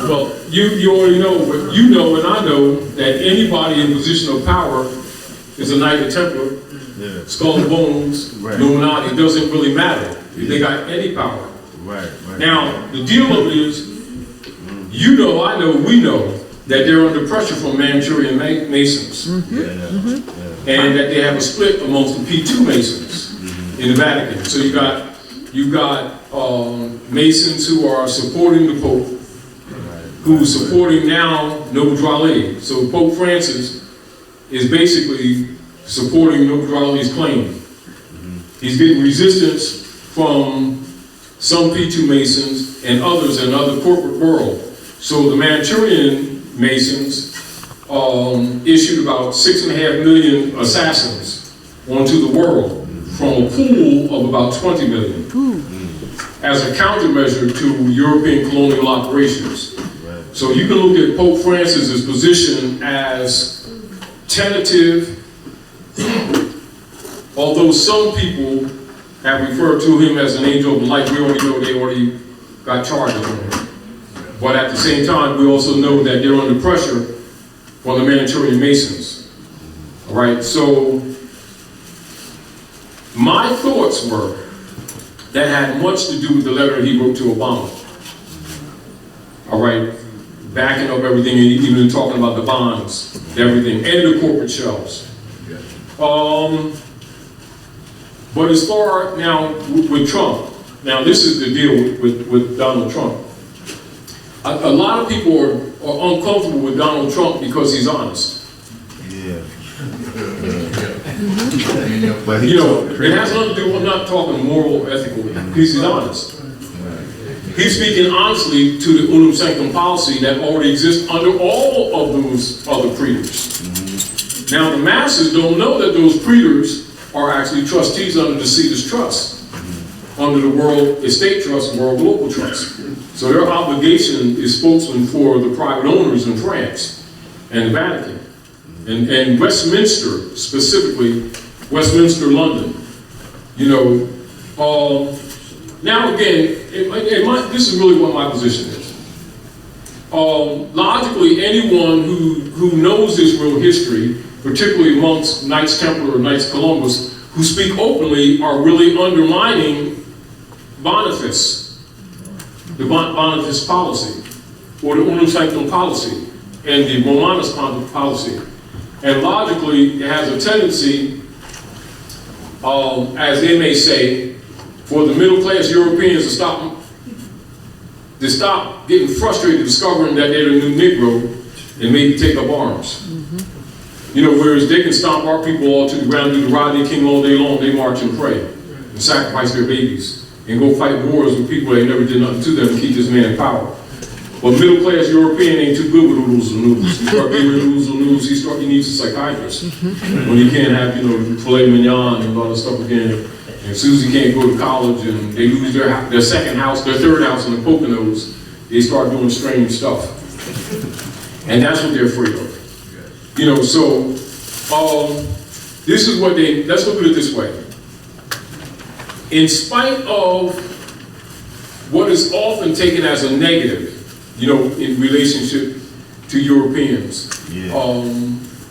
Well, you already know, but you know and I know that anybody in position of power is a Knight of Templar, Skull and Bones, Illuminati. It doesn't really matter if they got any power. Right. Now, the deal of it is, you know, I know, we know that they're under pressure from Manchurian Masons. And that they have a split amongst the P2 Masons in the Vatican. So you got Masons who are supporting the Pope, who's supporting now Noble Drale. So Pope Francis is basically supporting Noble Drale's claim. He's getting resistance from some P2 Masons and others in other corporate world. So the Manchurian Masons issued about 6.5 million assassins onto the world from a pool of about 20 million as a countermeasure to European colonial operations. So you can look at Pope Francis's position as tentative, although some people have referred to him as an angel of light. We already know they already got charges on him. But at the same time, we also know that they're under pressure from the Manchurian Masons. All right, so my thoughts were that had much to do with the letter he wrote to Obama. All right, backing up everything, and even talking about the bonds, everything, and the corporate shells. But as far now with Trump, now this is the deal with Donald Trump. A lot of people are uncomfortable with Donald Trump because he's honest. But it has nothing to do with, I'm not talking moral, ethical, he's honest. He's speaking honestly to the unum sanctum policy that already exists under all of those other preachers. Now the masses don't know that those preachers are actually trustees under the Cetus Trust, under the World Estate Trust and World Global Trust. So their obligation is spokesman for the private owners in France and the Vatican. And Westminster, specifically, Westminster, London. Now again, this is really what my position is. Logically, anyone who knows this real history, particularly amongst Knights Templar or Knights Columbus, who speak openly, are really undermining Boniface, the Boniface policy, or the Unum Sanctum policy, and the Romanus policy. And logically, it has a tendency, as they may say, for the middle-class Europeans to stop getting frustrated discovering that they're the new Negro and maybe take up arms. Whereas they can stomp our people all to the ground, do the Rodney King all day long, they march and pray and sacrifice their babies and go fight wars with people that never did nothing to them to keep this man in power. But middle-class European ain't too good with oodles and noodles. You start giving oodles and noodles, he needs a psychiatrist. When he can't have, filet mignon and all that stuff again. And Susie can't go to college and they lose their second house, their third house in the Poconos, they start doing strange stuff. And that's what they're afraid of. this is what let's look at it this way. In spite of what is often taken as a negative, in relationship to Europeans,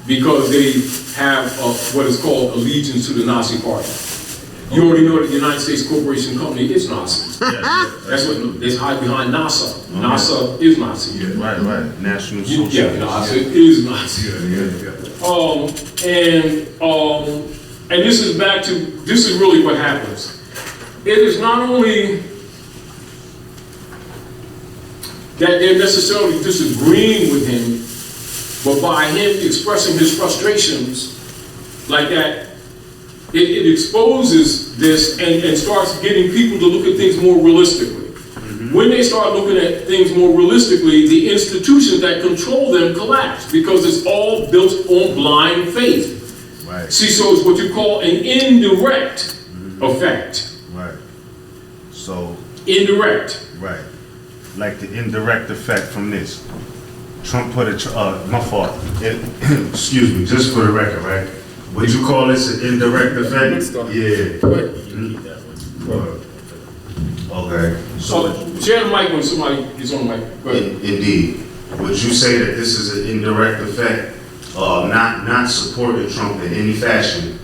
because they have what is called allegiance to the Nazi Party. You already know that the United States Corporation Company is Nazi. That's what they hide behind NASA. NASA is Nazi. Right. National Social. Yeah, NASA is Nazi. And this is this is really what happens. It is not only that they're necessarily disagreeing with him, but by him expressing his frustrations like that, it exposes this and starts getting people to look at things more realistically. When they start looking at things more realistically, the institutions that control them collapse because it's all built on blind faith. Right. See, so it's what you call an indirect effect. Right. So. Indirect. Right. Like the indirect effect from this. Trump put my fault. Excuse me, just for the record, right? Would you call this an indirect effect? Yeah. Okay. So share the mic when somebody gets on the mic. Go ahead. Indeed. Would you say that this is an indirect effect of not supporting Trump in any fashion,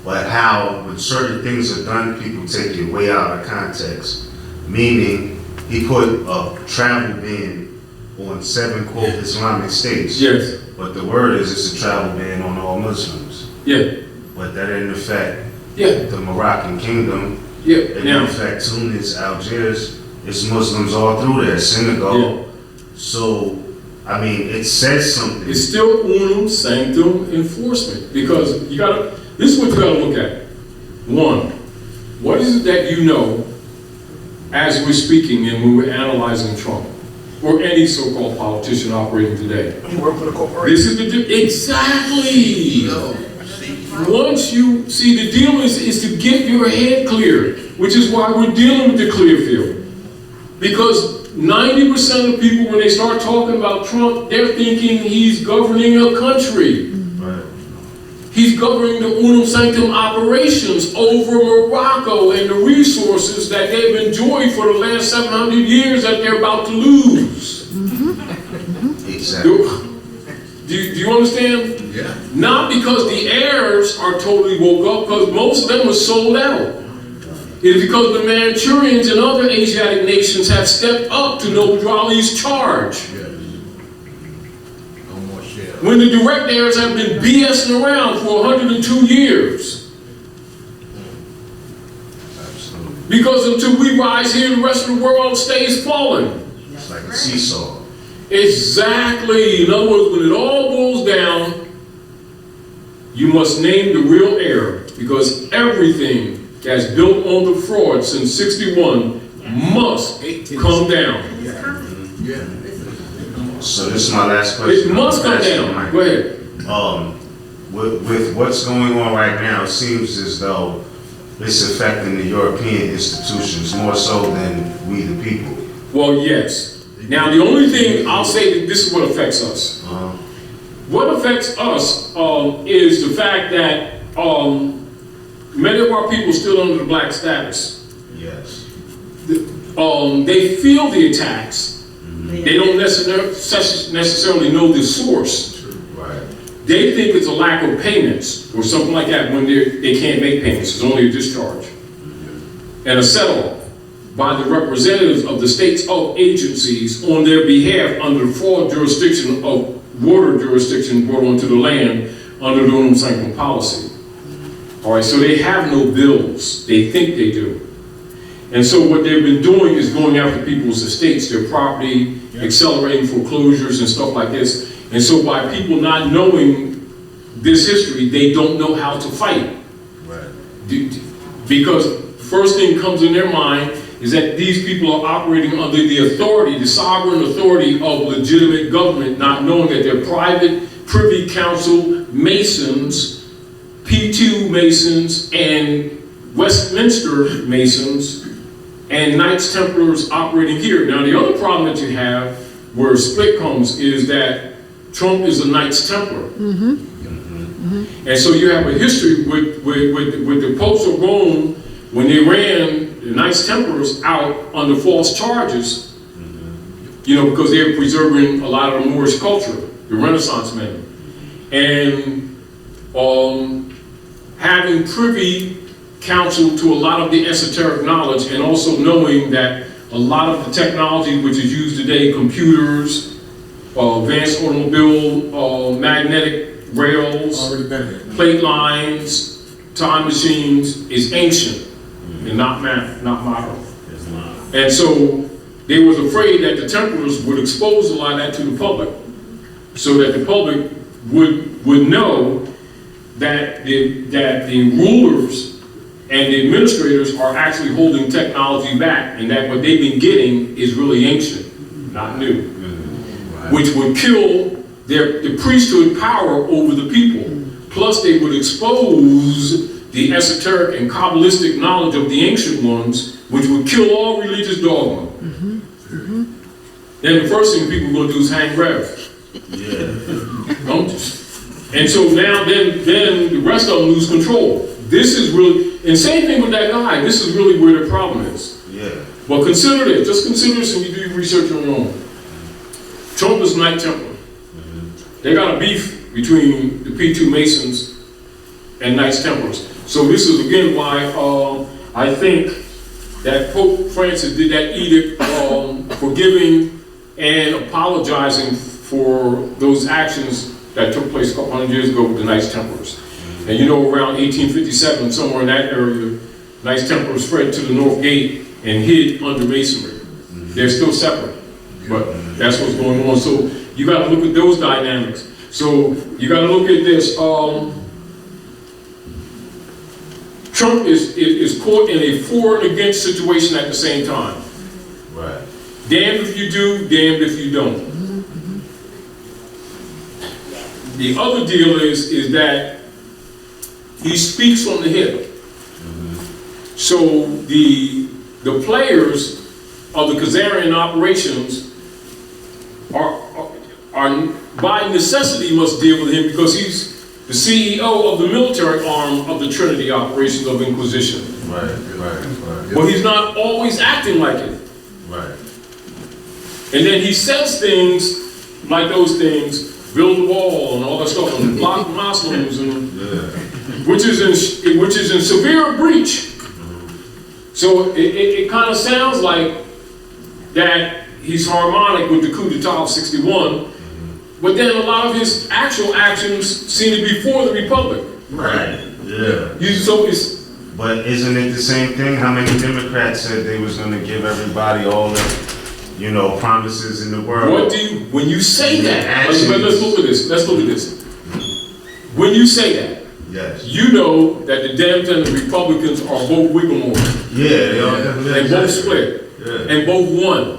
but how when certain things are done, people take it way out of context? Meaning, he put a travel ban on 7 quote Islamic states. Yes. But the word is it's a travel ban on all Muslims. Yeah. But that didn't affect the Moroccan kingdom. Yeah. It didn't affect Tunis, Algiers. It's Muslims all through there, Senegal. Yeah. So, I mean, it says something. It's still unum sanctum enforcement because this is what you gotta look at. One, what is it that you know as we're speaking and when we're analyzing Trump or any so-called politician operating today? You work for the corporation. This is exactly. Once you see, the deal is to get your head clear, which is why we're dealing with the Clearfield. Because 90% of people, when they start talking about Trump, they're thinking he's governing a country. Right. He's governing the unum sanctum operations over Morocco and the resources that they've enjoyed for the last 700 years that they're about to lose. Exactly. Do you understand? Yeah. Not because the heirs are totally woke up, because most of them were sold out. It's because the Manchurians and other Asiatic nations have stepped up to Noble Ali's charge. Yes. No more shares. When the direct heirs have been BSing around for 102 years. Absolutely. Because until we rise here, the rest of the world stays fallen. It's like a seesaw. Exactly. In other words, when it all boils down, you must name the real heir, because everything that's built on the fraud since '61 must come down. Yeah. So this is my last question. It must come down. Go ahead. With what's going on right now, it seems as though it's affecting the European institutions more so than we the people. Well, yes. Now, the only thing I'll say that this is what affects us. What affects us is the fact that many of our people still under the black status. Yes. They feel the attacks. They don't necessarily know the source. Right. They think it's a lack of payments or something like that when they can't make payments. It's only a discharge. And a settle by the representatives of the states of agencies on their behalf under the fraud jurisdiction of water jurisdiction brought onto the land under the unum sanctum policy. All right, so they have no bills. They think they do. And so what they've been doing is going after people's estates, their property, accelerating foreclosures and stuff like this. And so by people not knowing this history, they don't know how to fight. Right. Because first thing comes in their mind is that these people are operating under the authority, the sovereign authority of legitimate government, not knowing that they're private privy council Masons, P2 Masons, and Westminster Masons, and Knights Templars operating here. Now the other problem that you have, where split comes, is that Trump is a Knights Templar. And so you have a history with the Popes of Rome when they ran the Knights Templars out under false charges, because they were preserving a lot of the Moorish culture, the Renaissance men. And having privy counsel to a lot of the esoteric knowledge, and also knowing that a lot of the technology which is used today, computers, advanced automobile, magnetic rails, Already been here. plate lines, time machines, is ancient and not modern. And so they was afraid that the Templars would expose a lot of that to the public, so that the public would know that the rulers and the administrators are actually holding technology back, and that what they've been getting is really ancient, not new, which would kill the priesthood power over the people. Plus, they would expose the esoteric and Kabbalistic knowledge of the ancient ones, which would kill all religious dogma. Then the first thing people are going to do is hang Rev. And so now, then the rest of them lose control. This is really, and same thing with that guy. This is really where the problem is. But consider this. Just consider this when you do your research on your own. Trump is Knight Templar. They got a beef between the P2 Masons and Knights Templars. So this is again why I think that Pope Francis did that edict forgiving and apologizing for those actions that took place a couple hundred years ago with the Knights Templars. And around 1857, somewhere in that area, Knights Templars spread to the North Gate and hid under Masonry. They're still separate, but that's what's going on. So you got to look at those dynamics. So you got to look at this. Trump is caught in a for and against situation at the same time. Right. Damned if you do, damned if you don't. The other deal is that he speaks from the hip. So the players of the Khazarian operations are by necessity must deal with him, because he's the CEO of the military arm of the Trinity operations of Inquisition. Right. But he's not always acting like it. Right. And then he says things like those things, build the wall and all that stuff, and block Muslims, and which is in severe breach. So it kind of sounds like that he's harmonic with the coup d'etat of '61, but then a lot of his actual actions seem to be for the Republic. Right. Yeah. But isn't it the same thing? How many Democrats said they was going to give everybody all the, promises in the world? When you say that, let's look at this. When you say that, yes, you know that the Dems and the Republicans are both Wigglemore. Yeah, they both split, and both won.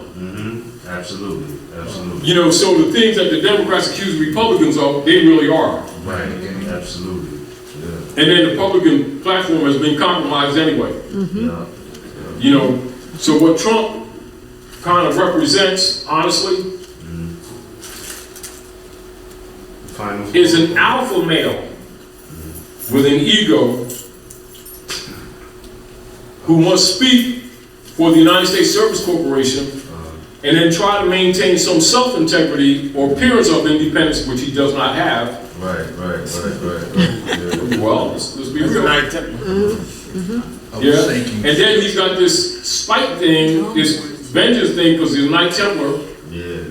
Absolutely. So the things that the Democrats accuse Republicans of, they really are. Right, absolutely. Yeah. And then the Republican platform has been compromised anyway. So what Trump kind of represents, honestly, is an alpha male with an ego who must speak for the United States Service Corporation and then try to maintain some self-integrity or appearance of independence, which he does not have. Right. Yeah. Well, let's be real. Yeah. And then he's got this spite thing, this vengeance thing, because he's a Knight Templar. Yeah.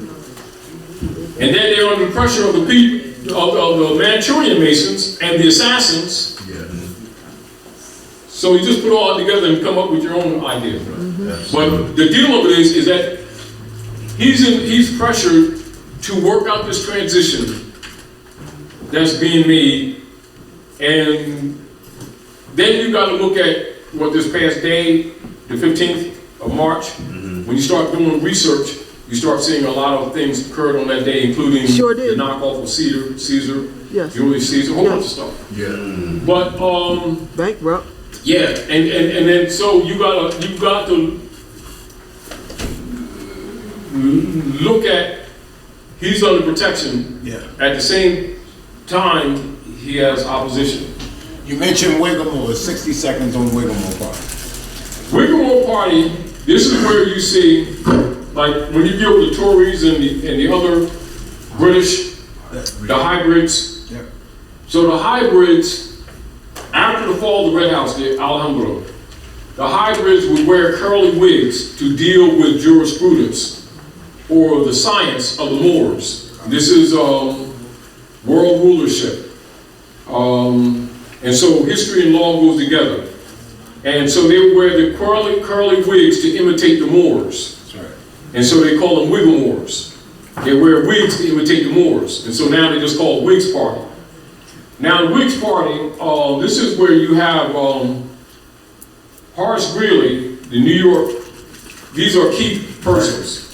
And then they're under pressure of the people, of the Manchurian Masons and the assassins. Yeah. So you just put all that together and come up with your own ideas. But the deal of it is that he's pressured to work out this transition that's being made, and then you got to look at what this past day, the 15th of March, when you start doing research, you start seeing a lot of things occurred on that day, including the knockoff of Caesar, Julius Caesar, a whole bunch of stuff. Yeah. But bankrupt. yeah, and then so you got to look at, he's under protection. Yeah. At the same time, he has opposition. You mentioned Whittemore, 60 seconds on Whittemore Park. Whittemore Party, this is where you see, like, when you deal with the Tories and the other British, the hybrids. Yep. So the hybrids, after the fall of the Red House, the Alhambra, the hybrids would wear curly wigs to deal with jurisprudence or the science of the Moors. This is world rulership. And so history and law goes together. And so they would wear the curly wigs to imitate the Moors. That's right. And so they call them Whiggamores. They wear wigs to imitate the Moors. And so now they just call it Whigs Party. Now the Whigs Party, this is where you have Horace Greeley, the New York, these are key persons.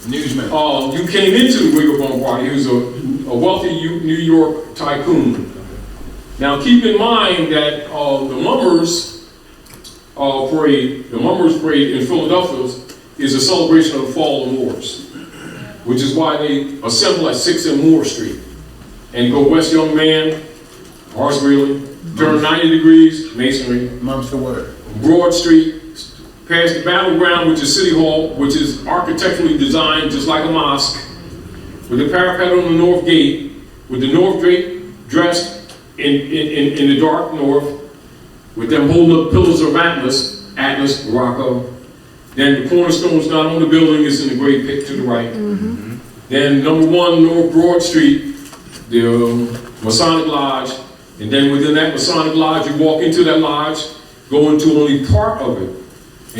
Newsman. You came into the Whiggamore Party. He was a wealthy New York tycoon. Now keep in mind that the Mummers Parade in Philadelphia is a celebration of the fall of the Moors, which is why they assemble at 6 and Moore Street and go west, young man, Horace Greeley, turn 90 degrees, masonry, Mum's the word. Broad Street, past the Battleground, which is City Hall, which is architecturally designed just like a mosque, with the parapet on the north gate, with the north gate dressed in the dark north, with them holding up pillars of Atlas, Morocco. Then the cornerstone's not on the building, it's in the great pit to the right. Then number 1, North Broad Street, the Masonic Lodge. And then within that Masonic Lodge, you walk into that lodge, go into only part of it,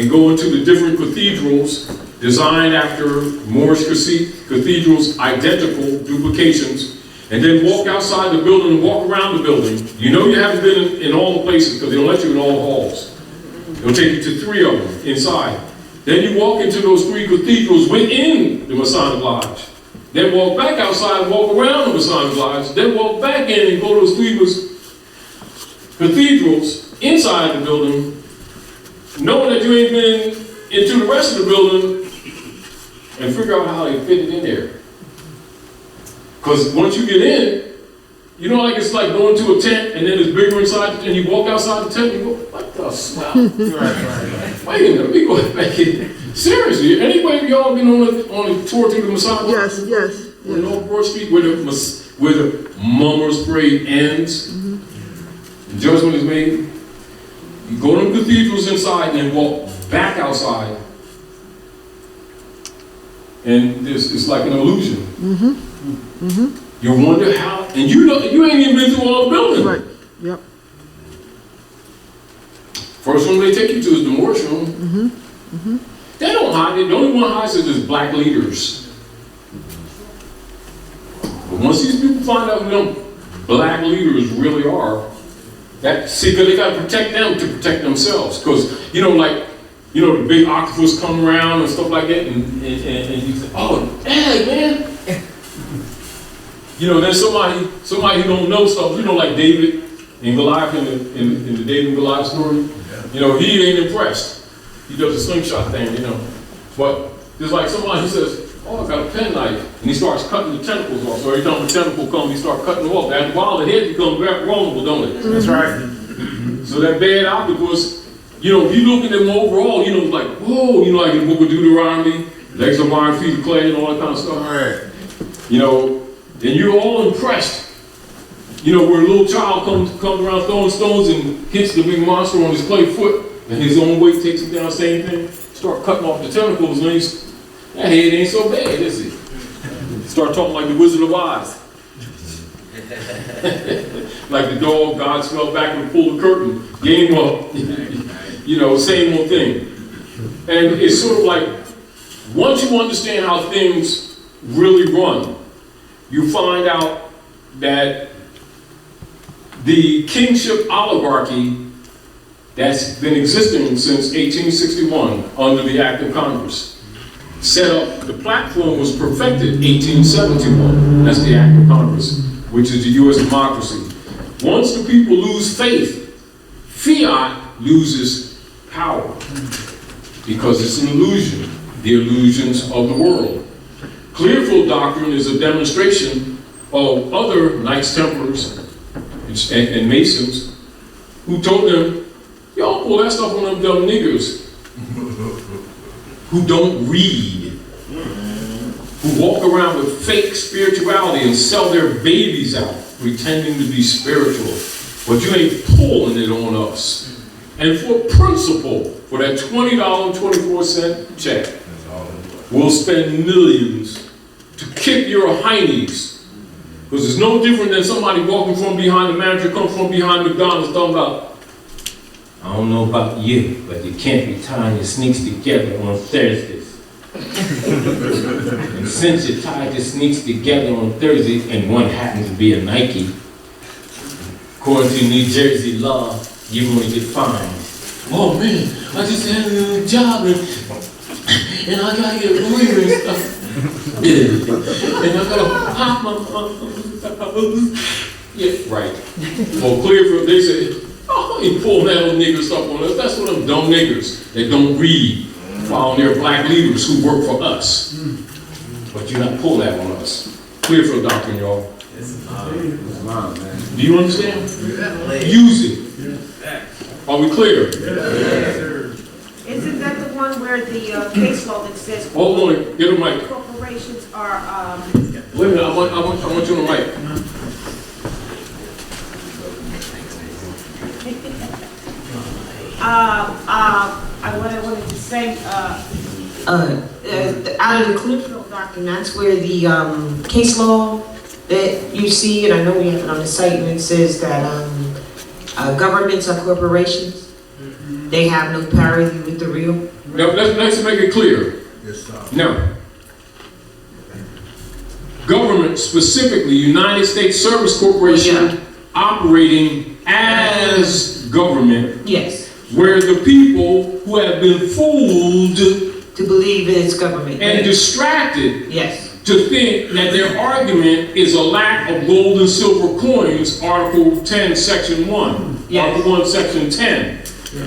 and go into the different cathedrals designed after Moorish cathedrals, identical duplications, and then walk outside the building and walk around the building. You know you haven't been in all the places because they don't let you in all the halls. They'll take you to 3 of them inside. Then you walk into those 3 cathedrals within the Masonic Lodge. Then walk back outside, walk around the Masonic Lodge, then walk back in and go to those 3 cathedrals inside the building, knowing that you ain't been into the rest of the building, and figure out how they fit it in there. Because once you get in, you know, like it's like going to a tent and then it's bigger inside, and you walk outside the tent and you go, what the swell? Wait a minute, let me go back in. Seriously, anybody of y'all been on a tour through the Masonic? Yes. On North Broad Street where the Mummers Parade ends, and judgment is made. You go to the cathedrals inside and then walk back outside, and it's like an illusion. You wonder how, and you ain't even been through all the buildings. Right. Yep. First room they take you to is the Moorish room. They don't hide it. The only one hides it is black leaders. But once these people find out who them black leaders really are, because they got to protect them to protect themselves. Because, the big octopus come around and stuff like that, and you say, oh, hey, man. Then somebody who don't know stuff, like David and Goliath in the David and Goliath story, he ain't impressed. He does a slingshot thing, But there's like somebody who says, oh, I got a penknife, and he starts cutting the tentacles off. So every time the tentacle comes, he starts cutting them off. After a while, the head becomes very vulnerable, don't it? That's right. So that bad octopus, if you look at them overall, like, whoa, like in the book of Deuteronomy, legs of iron, feet of clay, and all that kind of stuff. All right. And you're all impressed. Where a little child comes around throwing stones and hits the big monster on his clay foot, and his own weight takes him down, same thing. Start cutting off the tentacles, and that head ain't so bad, is it? Start talking like the Wizard of Oz. Like the dog, God smelled back and pulled the curtain, game up. Same old thing. And it's sort of like, once you understand how things really run, you find out that the kingship oligarchy that's been existing since 1861 under the Act of Congress set up, the platform was perfected 1871. That's the Act of Congress, which is the U.S. democracy. Once the people lose faith, fiat loses power because it's an illusion, the illusions of the world. Clearfield Doctrine is a demonstration of other Knights Templars and Masons, who told them, y'all pull that stuff on them dumb niggers who don't read, who walk around with fake spirituality and sell their babies out, pretending to be spiritual, but you ain't pulling it on us. And for principle, for that $20.24 check, we'll spend millions to kick your heinies. Because it's no different than somebody walking from behind the manager, comes from behind McDonald's, talking about, I don't know about you, but you can't be tying your sneaks together on Thursdays. And since you tied your sneaks together on Thursdays, and one happens to be a Nike, according to New Jersey law, you're going to get fined. Oh man, I just had a job and I gotta get a lawyer and stuff. And I gotta pop my yeah, right. Well, Clearfield, they say, oh, you pull that old nigger stuff on us. That's what them dumb niggers that don't read, following their black leaders who work for us. But you not pull that on us. Clearfield Doctrine, y'all. Do you understand? Use it. Are we clear? Isn't that the one where the case law that says Hold on, get a mic. corporations are, Wait a minute, I want you on the mic. what I wanted to say, Out of the Clearfield Doctrine, that's where the case law that you see, and I know we have it on the site, and it says that governments are corporations. They have no parity with the real. Now, let's make it clear. Now, government, specifically United States Service Corporation, operating as government, Yes, where the people who have been fooled to believe in its government. and distracted Yes, to think that their argument is a lack of gold and silver coins, Article 10, Section 1, Yes. Article 1, Section 10,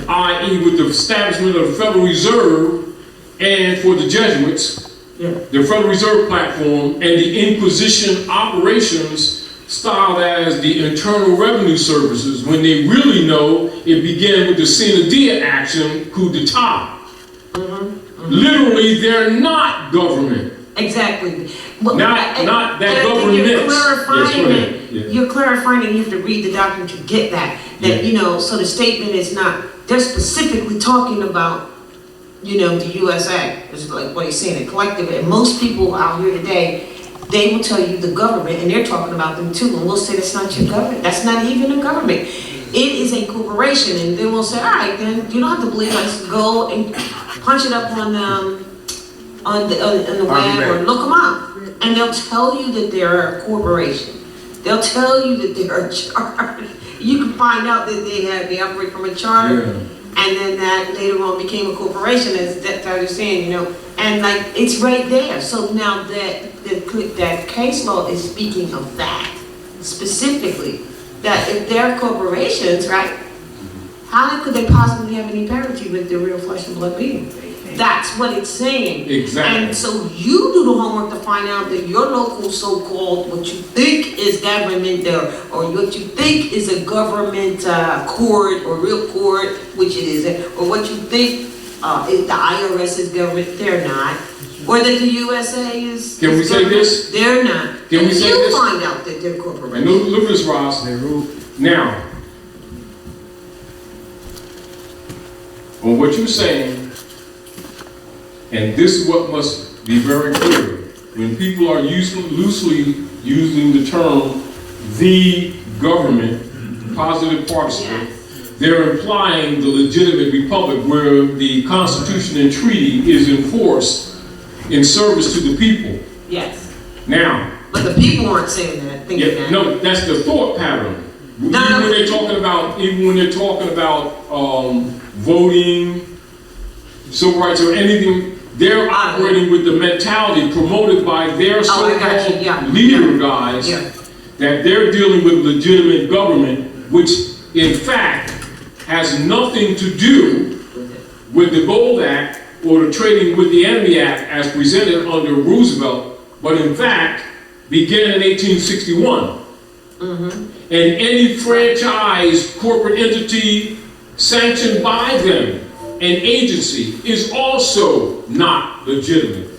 i.e. with the establishment of the Federal Reserve and for the Jesuits, yeah, the Federal Reserve platform and the Inquisition operations styled as the Internal Revenue Services, when they really know it began with the Sina Dia action, coup d'etat. Literally, they're not government. exactly. Well, Not that and I think government. You're clarifying it. Yeah. You're clarifying it. You have to read the document to get that. That Yeah. so the statement is not. They're specifically talking about, the USA. It's like what he's saying, a collective. And most people out here today, they will tell you the government, and they're talking about them too. And we'll say that's not your government. That's not even a government. It is a corporation, and then we'll say, all right, then you don't have to believe us. Go and punch it up on the web or look them up, and they'll tell you that they're a corporation. They'll tell you that they're a charter. You can find out that they operate from a charter, and then that later on became a corporation, as that's how you're saying, and like it's right there. So now that case law is speaking of that specifically, that if they're corporations, right? How could they possibly have any parity with the real flesh and blood being? That's what it's saying. Exactly. And so you do the homework to find out that your local so-called, what you think is government there, or what you think is a government court or real court, which it isn't, or what you think is the IRS is government, they're not. Or that the USA is. Can we say this? They're not. Can we And say you this? find out that they're And corporations. look at this, Ross. Now, on what you're saying, and this is what must be very clear, when people are loosely using the term the government, positive participle, they're implying the legitimate republic where the Constitution and treaty is enforced in service to the people. Yes. Now, But the people aren't saying that, thinking that. no, that's the thought pattern. Even when they're talking about voting, civil rights, or anything, they're operating with the mentality promoted by their I got you, so-called yeah. leader guys, Yeah. that they're dealing with legitimate government, which in fact has nothing to do with the Gold Act or the Trading with the Enemy Act as presented under Roosevelt, but in fact began in 1861. And any franchise corporate entity sanctioned by them, an agency, is also not legitimate.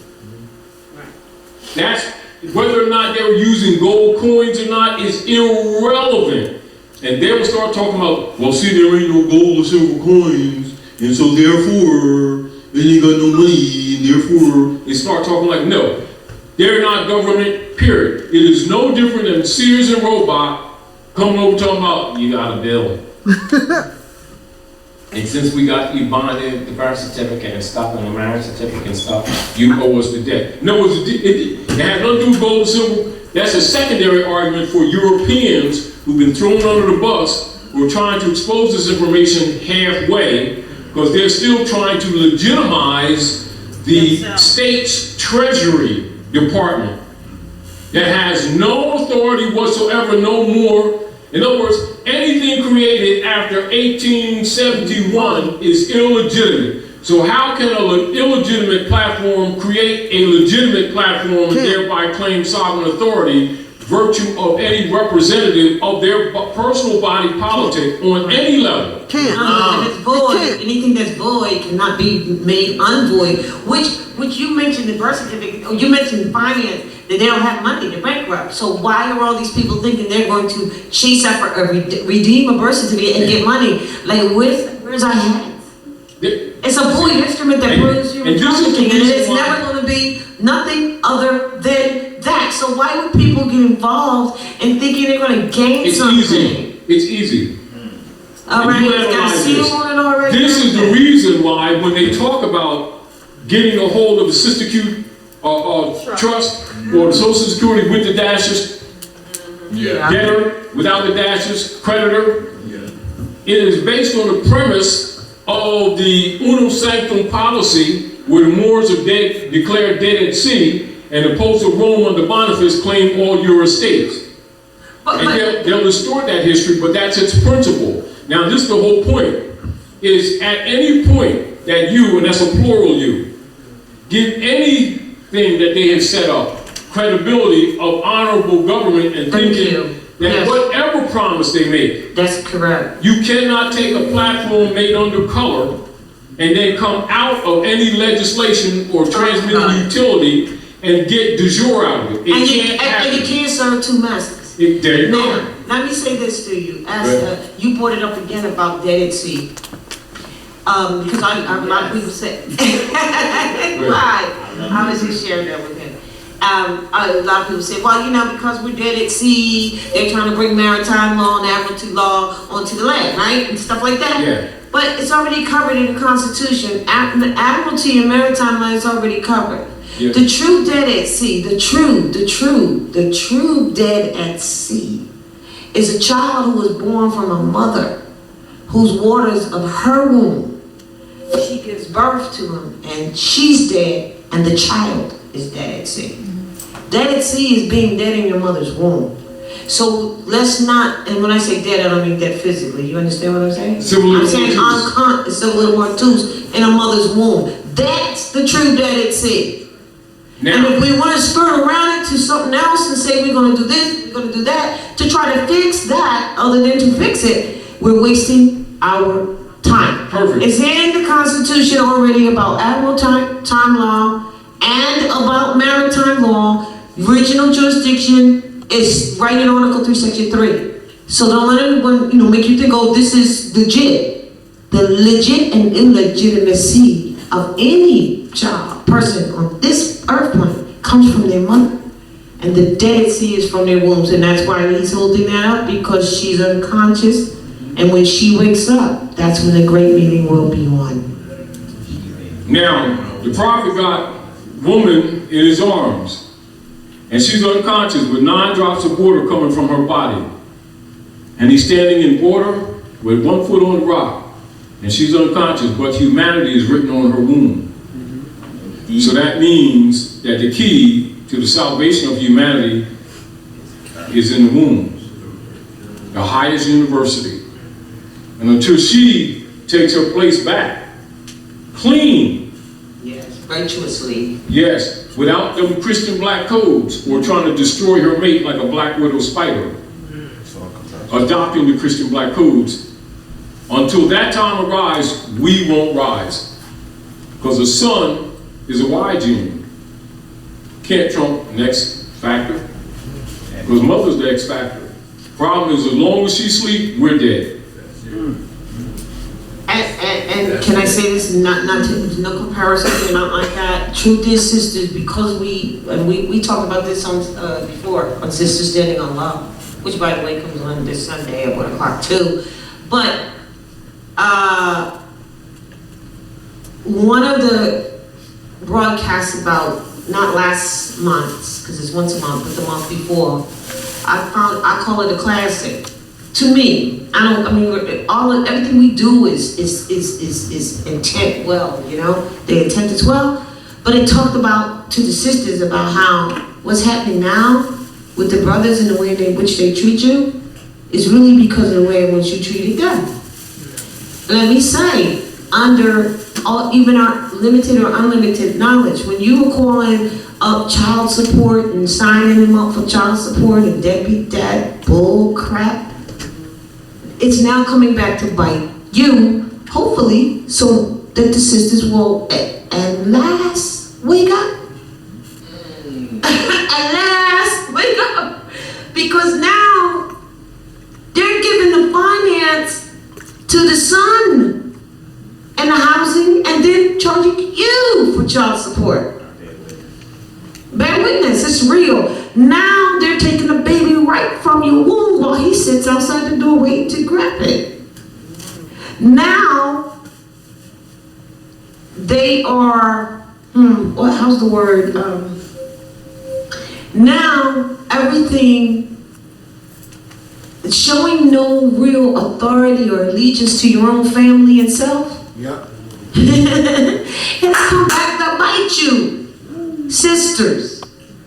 That's, whether or not they were using gold coins or not is irrelevant. And they will start talking about, well, see, there ain't no gold or silver coins, and so therefore, they ain't got no money, and therefore, they start talking like, no, they're not government, period. It is no different than Sears and Roebuck coming over talking about, you got a bill. And since we got you bonded the birth certificate and stuff and the marriage certificate and stuff, you owe us the debt. No, it has nothing to do with gold and silver. That's a secondary argument for Europeans who've been thrown under the bus, who are trying to expose this information halfway, because they're still trying to legitimize the state's treasury department that has no authority whatsoever, no more. In other words, anything created after 1871 is illegitimate. So how can an illegitimate platform create a legitimate platform and thereby claim sovereign authority, virtue of any representative of their personal body politic on any level? If it's void, anything that's void cannot be made unvoid, which you mentioned the birth certificate, or you mentioned finance, that they don't have money, they're bankrupt. So why are all these people thinking they're going to chase after redeem a birth certificate and get money? Like, where's our hands? It's a void instrument that proves human trafficking, and it's never going to be nothing other than that. So why would people get involved in thinking they're going to gain something? It's easy. All right, it's got a seal on it already. This is the reason why when they talk about getting a hold of the Sister trust or the Social Security with the dashes, debtor without the dashes, creditor, it is based on the premise of the unum sanctum policy, where the Moors are declared dead at sea, and the popes of Rome under Boniface claim all your estates. And they'll distort that history, but that's its principle. Now, this is the whole point, is at any point that you, and that's a plural you, give anything that they have set up credibility of honorable government and thinking that whatever promise they make, that's correct. You cannot take a platform made under color and then come out of any legislation or transmitting utility and get du jour out of it. And you can't serve two masters. There you go. Now, let me say this to you. As you brought it up again about dead at sea. Because a lot of people say, why? I was just sharing that with him. A lot of people say, well, you know, because we're dead at sea, they're trying to bring maritime law and admiralty law onto the land, right? And stuff like that. Yeah. But it's already covered in the Constitution. Admiralty and maritime law is already covered. Yeah. The true dead at sea, the true dead at sea is a child who was born from a mother whose waters of her womb, she gives birth to him and she's dead and the child is dead at sea. Dead at sea is being dead in your mother's womb. So let's not, and when I say dead, I don't mean dead physically. You understand what I'm saying? I'm saying unconscious, civil little mortus in a mother's womb. That's the true dead at sea. Now, and if we want to skirt around it to something else and say we're going to do this, we're going to do that, to try to fix that, other than to fix it, we're wasting our time. Perfect. It's in the Constitution already about maritime law and about maritime law. Original jurisdiction is right in Article 3, Section 3. So don't let anyone, make you think, oh, this is legit. The legit and illegitimacy of any person on this earth plane comes from their mother. And the dead at sea is from their wombs. And that's why he's holding that up, because she's unconscious. And when she wakes up, that's when the great meeting will be won. Now, the prophet got woman in his arms. And she's unconscious with 9 drops of water coming from her body. And he's standing in water with 1 foot on the rock. And she's unconscious, but humanity is written on her womb. So that means that the key to the salvation of humanity is in the womb, the highest university. And until she takes her place back, clean. Yes, virtuously. Yes, without them Christian black codes or trying to destroy her mate like a black widow spider. adopting the Christian black codes. Until that time arrives, we won't rise. Because the sun is a Y gene. Can't trump next factor. Because mother's the X factor. Problem is, as long as she sleep, we're dead. And can I say this, not to, no comparison, or not like that. Truth is, sisters, because we talked about this on, before, on Sisters Standing on Love, which by the way comes on this Sunday at 1 o'clock too. But, one of the broadcasts about, not last month, because it's once a month, but the month before, I call it a classic. To me, everything we do is intent well, you know, the intent is well, but it talked about, to the sisters, about how what's happening now with the brothers and the way in which they treat you is really because of the way in which you treated them. Let me say, under even our limited or unlimited knowledge, when you were calling up child support and signing them up for child support and deadbeat dad bull crap, it's now coming back to bite you, hopefully, so that the sisters will at last wake up. At last wake up. Because now they're giving the finance to the son and the housing and then charging you for child support. Bear witness, it's real. Now they're taking the baby right from your womb while he sits outside the door waiting to grab it. Now they are, how's the word? Now everything, showing no real authority or allegiance to your own family and self. Yep. It's come back to bite you. Sisters,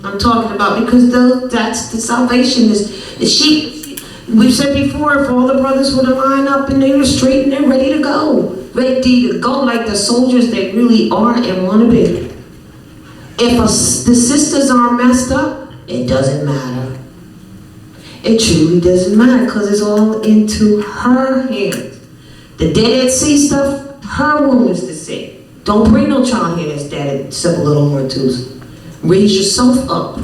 I'm talking about, because that's the salvation is she. We've said before, if all the brothers were to line up and they were straight and they're ready to go like the soldiers they really are and want to be. If the sisters are messed up, it doesn't matter. It truly doesn't matter, because it's all into her hands. The dead at sea stuff, her womb is to see. Don't bring no child here that's dead except a little more too. Raise yourself up,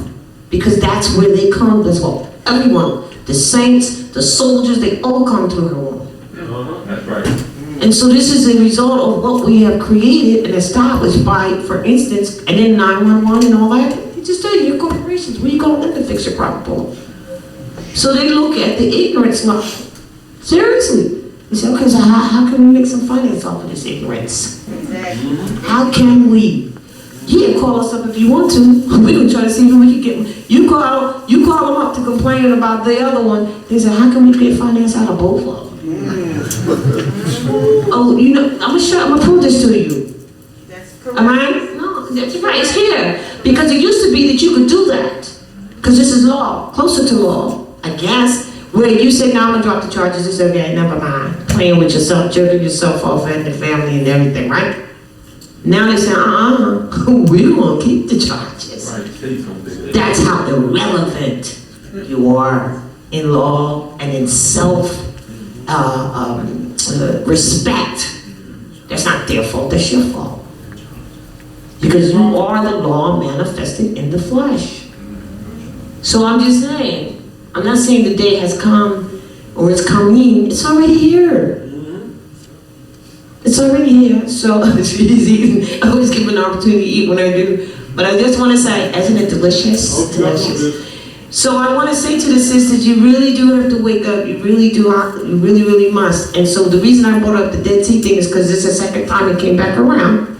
because that's where they come. That's what everyone, the saints, the soldiers, they all come through her womb. That's right. And so this is a result of what we have created and established by, for instance, and then 911 and all that. You just tell your corporations, where you going them to fix your problem? So they look at the ignorance now. Seriously. You say, okay, so how can we make some finance off of this ignorance? How can we? Yeah, call us up if you want to. We're going to try to see if we can get, you call them up to complain about the other one. They say, how can we get finance out of both of them? Oh, you know, I'm going to prove this to you. That's correct. Am I? No, that's right, it's here. Because it used to be that you could do that. Because this is law, closer to law, I guess. Where you say, now I'm going to drop the charges, it's okay, never mind. Playing with yourself, jerking yourself off and the family and everything, right? Now they say, we're going to keep the charges. That's how irrelevant you are in law and in respect. That's not their fault, that's your fault. Because you are the law manifested in the flesh. So I'm just saying, I'm not saying the day has come or it's coming, it's already here. It's already here, so it's easy. I always give an opportunity to eat when I do. But I just want to say, isn't it delicious? Delicious. So I want to say to the sisters, you really do have to wake up. You really do. You really, really must. And so the reason I brought up the Dead Sea thing is because it's the second time it came back around.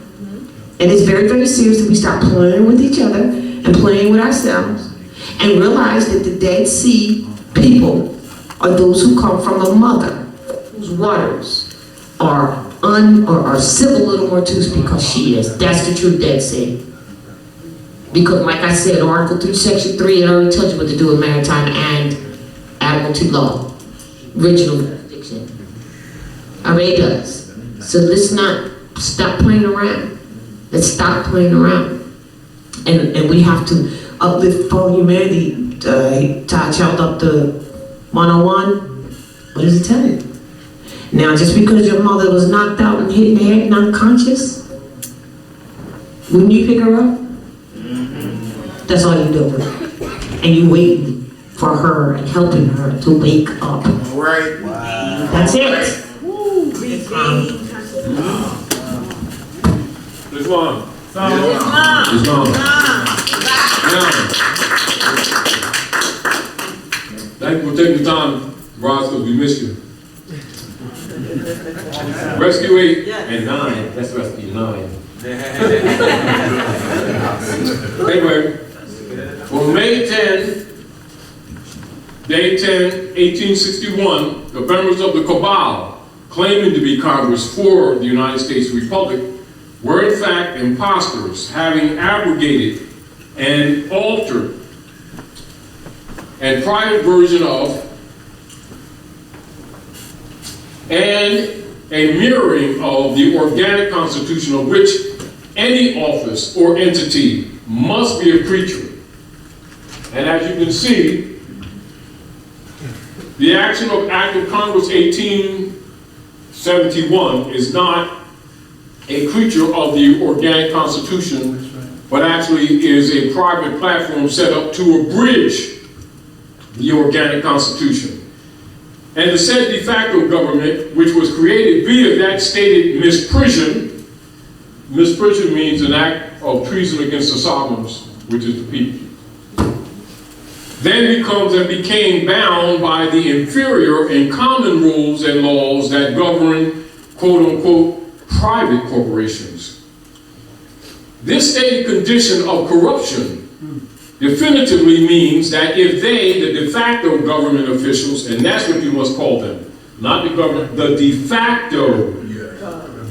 And it's very, very serious that we stop playing with each other and playing with ourselves and realize that the Dead Sea people are those who come from a mother whose waters are civil little mortus because she is. That's the true Dead Sea. Because like I said, Article 3, Section 3, it already tells you what to do with maritime and admiralty law. Original jurisdiction. Already does. So let's not stop playing around. Let's stop playing around. And we have to uplift for humanity. Taj held up the 101. What does it tell you? Now, just because your mother was knocked out and hit in the head and unconscious, wouldn't you pick her up? That's all you do. And you waiting for her and helping her to wake up. Right. That's it. Islam. Islam. Now, thank you for taking the time, Ross, because we missed you. Rescue 8 and 9. That's Rescue 9. Anyway, on May 10, Day 10, 1861, the members of the cabal, claiming to be Congress for the United States Republic, were in fact imposters, having abrogated and altered a private version of and a mirroring of the organic constitution of which any office or entity must be a creature. And as you can see, the action of Act of Congress 1871 is not a creature of the organic constitution, but actually is a private platform set up to abridge the organic constitution. And the said de facto government, which was created via that stated misprision means an act of treason against the sovereigns, which is the people, then becomes and became bound by the inferior and common rules and laws that govern, quote unquote, private corporations. This stated condition of corruption definitively means that if they, the de facto government officials, and that's what you must call them, not the government, the de facto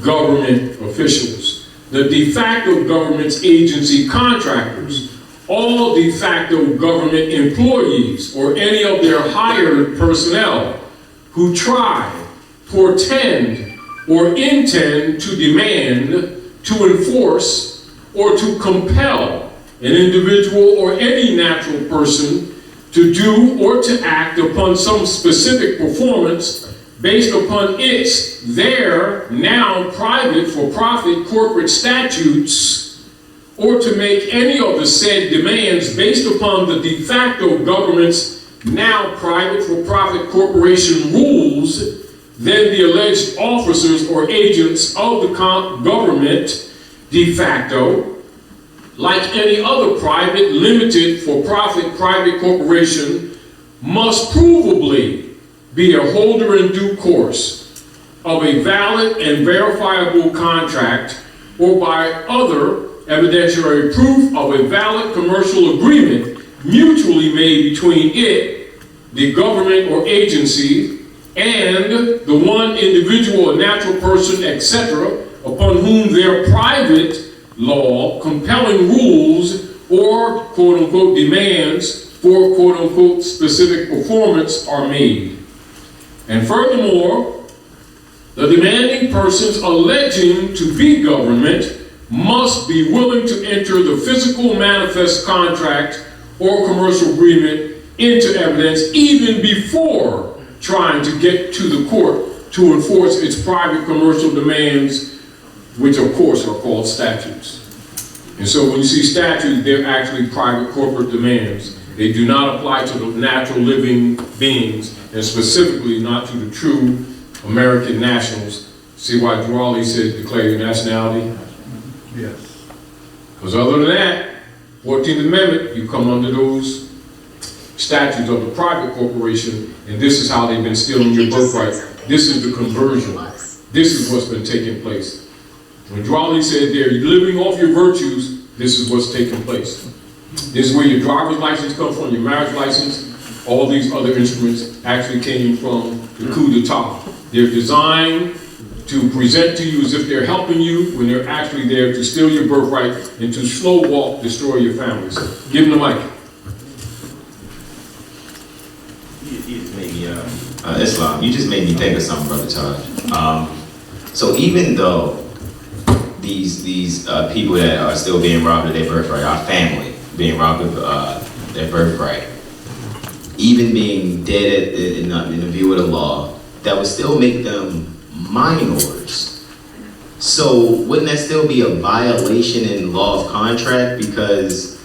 government officials, the de facto government's agency contractors, all de facto government employees, or any of their hired personnel who try, portend, or intend to demand, to enforce, or to compel an individual or any natural person to do or to act upon some specific performance based upon their now private for-profit corporate statutes, or to make any of the said demands based upon the de facto government's now private for-profit corporation rules, then the alleged officers or agents of the government de facto, like any other private, limited, for-profit private corporation, must provably be a holder in due course of a valid and verifiable contract, or by other evidentiary proof of a valid commercial agreement mutually made between it, the government or agency, and the one individual or natural person, etc., upon whom their private law compelling rules or quote-unquote demands for quote-unquote specific performance are made. And furthermore, the demanding persons alleging to be government must be willing to enter the physical manifest contract or commercial agreement into evidence even before trying to get to the court to enforce its private commercial demands, which of course are called statutes. And so when you see statutes, they're actually private corporate demands. They do not apply to the natural living beings, and specifically not to the true American nationals. See why Raleigh said declare your nationality? Yes. Because other than that, 14th Amendment, you come under those statutes of the private corporation, and this is how they've been stealing your birthright. This is the conversion. This is what's been taking place. When Raleigh said they're living off your virtues, this is what's taking place. This is where your driver's license comes from, your marriage license, all these other instruments actually came from the coup d'etat. They're designed to present to you as if they're helping you when they're actually there to steal your birthright and to slow walk, destroy your families. Give them the mic. You just made me, Islam, you just made me think of something, Brother Taj. So even though these people that are still being robbed of their birthright, our family being robbed of their birthright, even being dead in the view of the law, that would still make them minors. So wouldn't that still be a violation in law of contract? Because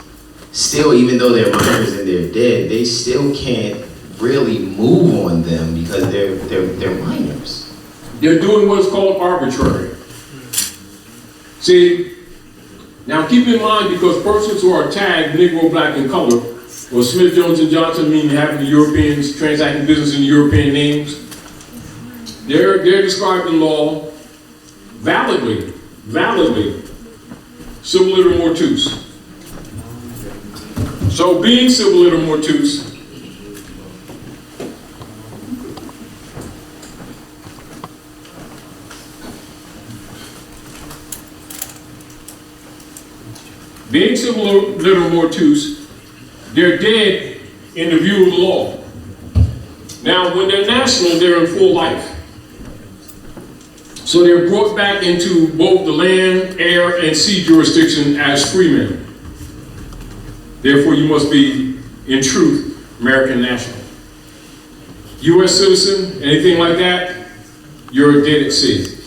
still, even though they're minors and they're dead, they still can't really move on them because they're minors. They're doing what's called arbitrary. See, now keep in mind, because persons who are tagged Negro, Black, and Color, or Smith, Jones, and Johnson, meaning having the Europeans transacting business in the European names, they're described in law validly, civil iter mortuus. So being civil iter mortuus, being civil iter mortuus, they're dead in the view of the law. Now, when they're national, they're in full life. So they're brought back into both the land, air, and sea jurisdiction as freemen. Therefore, you must be, in truth, American national. U.S. citizen, anything like that, you're dead at sea.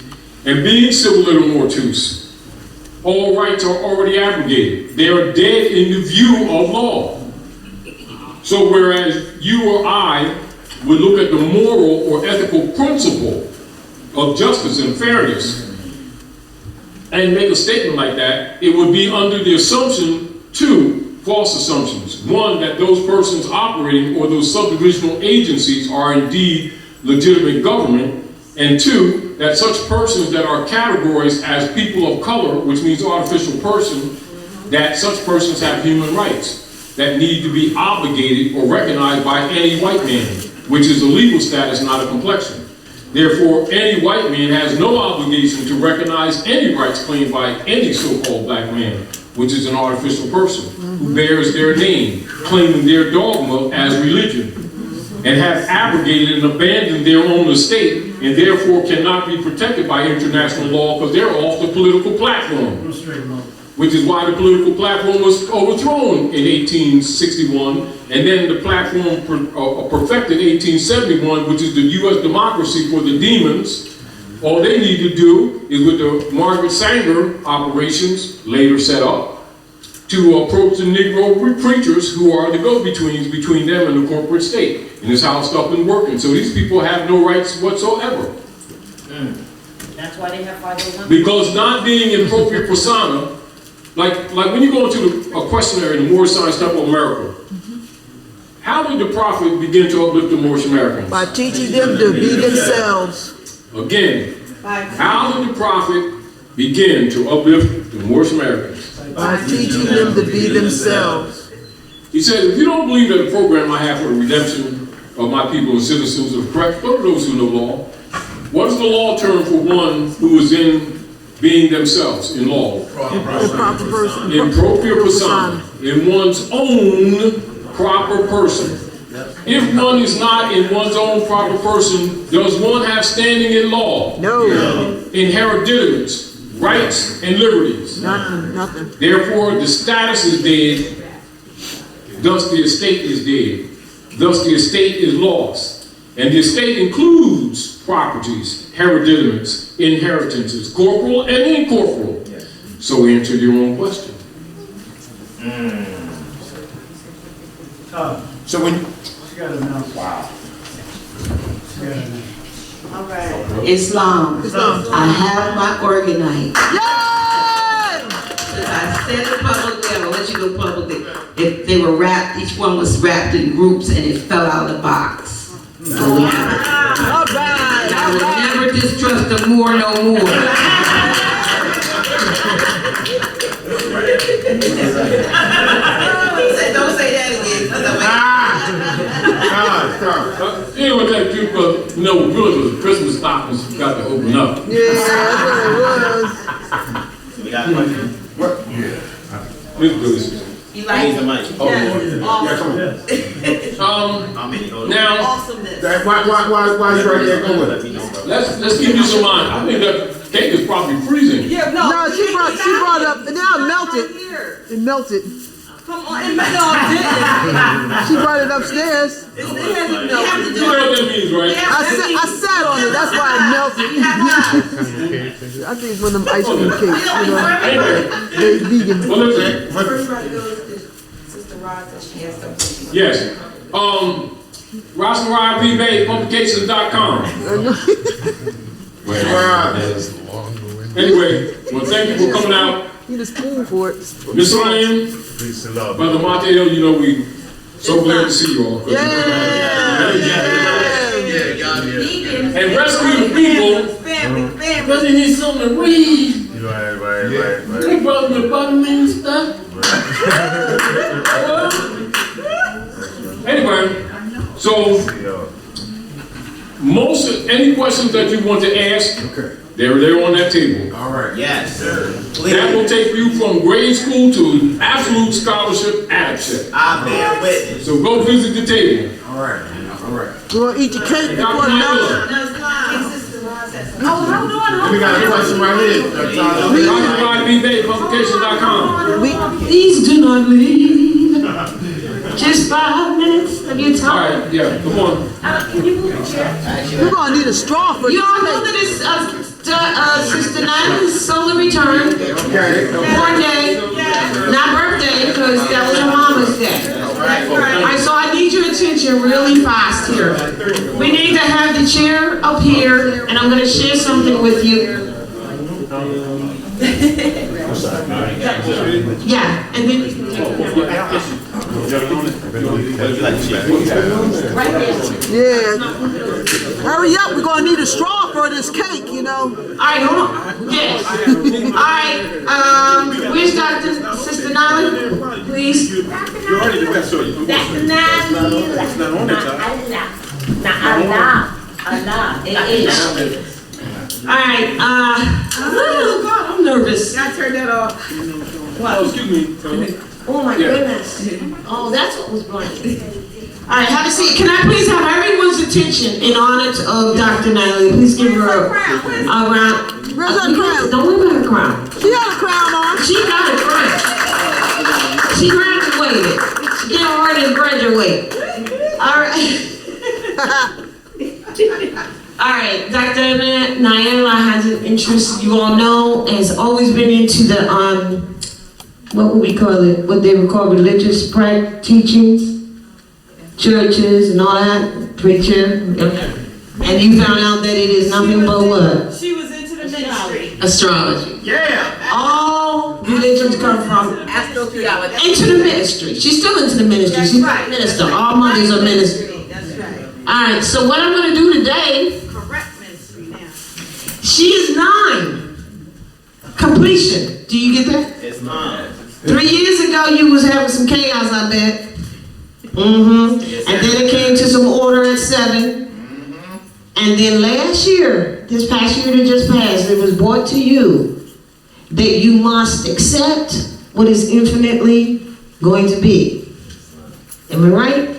And being civil iter mortuus, all rights are already abrogated. They are dead in the view of law. So whereas you or I would look at the moral or ethical principle of justice and fairness and make a statement like that, it would be under the assumption, two false assumptions. One, that those persons operating or those subdivisional agencies are indeed legitimate government, and two, that such persons that are categorized as people of color, which means artificial person, that such persons have human rights that need to be obligated or recognized by any white man, which is a legal status, not a complexion. Therefore, any white man has no obligation to recognize any rights claimed by any so-called black man, which is an artificial person, who bears their name, claiming their dogma as religion, and have abrogated and abandoned their own estate, and therefore cannot be protected by international law because they're off the political platform. Which is why the political platform was overthrown in 1861, and then the platform perfected in 1871, which is the U.S. democracy for the demons. All they need to do is, with the Margaret Sanger operations later set up, to approach the Negro preachers who are the go-betweens between them and the corporate state. And this is how stuff been working. So these people have no rights whatsoever. That's why they have 501. Because not being in propria persona, like when you go into a questionnaire in the Moorish Science Temple of America, how did the prophet begin to uplift the Moorish Americans? By teaching them to be themselves. Again, how did the prophet begin to uplift the Moorish Americans? By teaching them to be themselves. He said, if you don't believe that the program I have for the redemption of my people and citizens is correct, go to those who know law. What is the law term for one who is in being themselves in law? The proper person. In propria persona, in one's own proper person. If one is not in one's own proper person, does one have standing in law? No. Inherent diligence, rights, and liberties. Nothing. Therefore, the status is dead, thus the estate is dead. Thus the estate is lost. And the estate includes properties, hereditaments, inheritances, corporal and incorporeal. So answer your own question. So when, All right. Islam. I have my organite. Yay! I said it publicly, I'm gonna let you go publicly. If they were wrapped, each one was wrapped in groups and it fell out of the box. So we have it. All right. I would never distrust the Moor no more. Don't say that again. You know what that do, because, really was Christmas stockings got to open up. Yeah, that's what it was. We got a question. Miss Bruce. You I like need the mic. How many? Now, Awesomeness. why you right there? Go with it. let's give you some mind. I think that cake is probably freezing. Yeah, No, she brought up, and now it melted. It melted. Come on, it may not did. She brought it upstairs. You know what that means, right? I sat on it, that's why it melted. I think it's one of them ice cream cakes, you know. Anyway, They vegan. well, listen, Sister Rod says she has something. yes. Rosalind V. Bay, publications.com. Anyway, well, thank you for coming out. Need a spoon for it. Miss Ryan, Peace and love. Brother Mateo, you know we so glad to see you all. Yeah. And rescue the people, because they need something to read. Right. Big brother with butterman and stuff. Anyway, so any questions that you want to ask, they're there on that table. All right. Yes, sir. That will take you from grade school to absolute scholarship adeptship. I bear witness. So go visit the table. All right. We're gonna eat the cake before lunch. We got a question right here. Publications.com. Please do not leave. Just 5 minutes of your All time. right, yeah, come on. Can you move the chair? We're gonna need a straw for You this all know cake. that it's Sister Nyla's solar return. Born day, not birthday, because that was her mama's day. Alright, so I need your attention really fast here. We need to have the chair up here, and I'm gonna share something with you. Yeah, and then you can take it. Yeah. Hurry up, we're gonna need a straw for this cake, you know. Alright, hold on. Yes. Alright, where's Sister Nyla? Please. Alright, oh God, I'm nervous. I turned that off. Oh, excuse me. Oh my goodness. Oh, that's what was blinding. Alright, have a seat. Can I please have everyone's attention in honor of Dr. Nyla? Please give her a round. Where's her crown? Don't worry about her crown. She had a crown on. She got a crown. She graduated. She getting ready to graduate. Alright. Alright, Dr. Nyla has an interest, you all know, has always been into the, what would we call it? What they would call religious teachings, churches and all that, preacher. And you found out that it is nothing but what? She was into the ministry. Astrology. Yeah. All religions come from Astrotheology. into the ministry. She's still into the ministry. She's not a minister. All mothers are ministers. That's right. Alright, so what I'm going to do today, Correct ministry now. she is 9. Completion. Do you get that? It's mine. 3 years ago, you was having some chaos, I bet. And then it came to some order at 7. And then last year, this past year that just passed, it was brought to you that you must accept what is infinitely going to be. Am I right?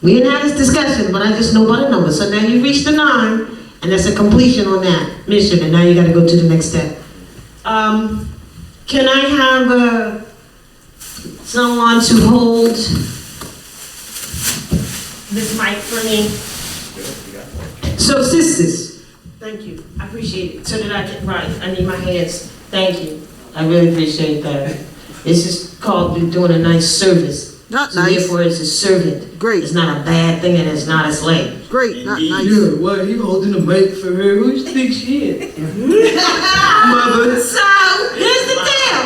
We didn't have this discussion, but I just know by the number. So now you reached the 9, and that's a completion on that mission, and now you got to go to the next step. Can I have someone to hold this mic for me? So sisters, thank you. I appreciate it. So that I can write. I need my hands. Thank you. I really appreciate that. This is called doing a nice service. Not So nice. therefore it's a servant. Great. It's not a bad thing and it's not a slave. Great, not nice. Yeah, well, he holding a mic for her. Who do you think she is? Mother. So, here's the deal.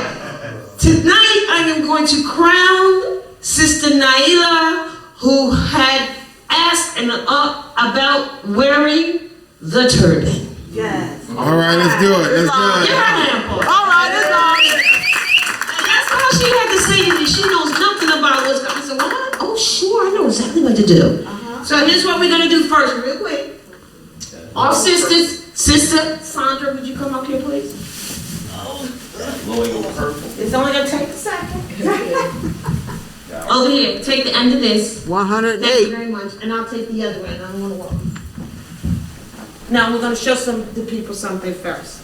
Tonight, I am going to crown Sister Nyla, who had asked about wearing the turban. Yes. All right, let's do it. Give her a hand for it. All right, it's on. And that's all she had to say to me. She knows nothing about what's going on. I said, what? Oh, sure, I know exactly what to do. So here's what we're going to do first, real quick. All sisters, Sister Sandra, would you come up here, please? It's only going to take a second. Over here, take the end of this. Thank you 108. very much. And I'll take the other end. I don't want to walk. Now we're going to show the people something first.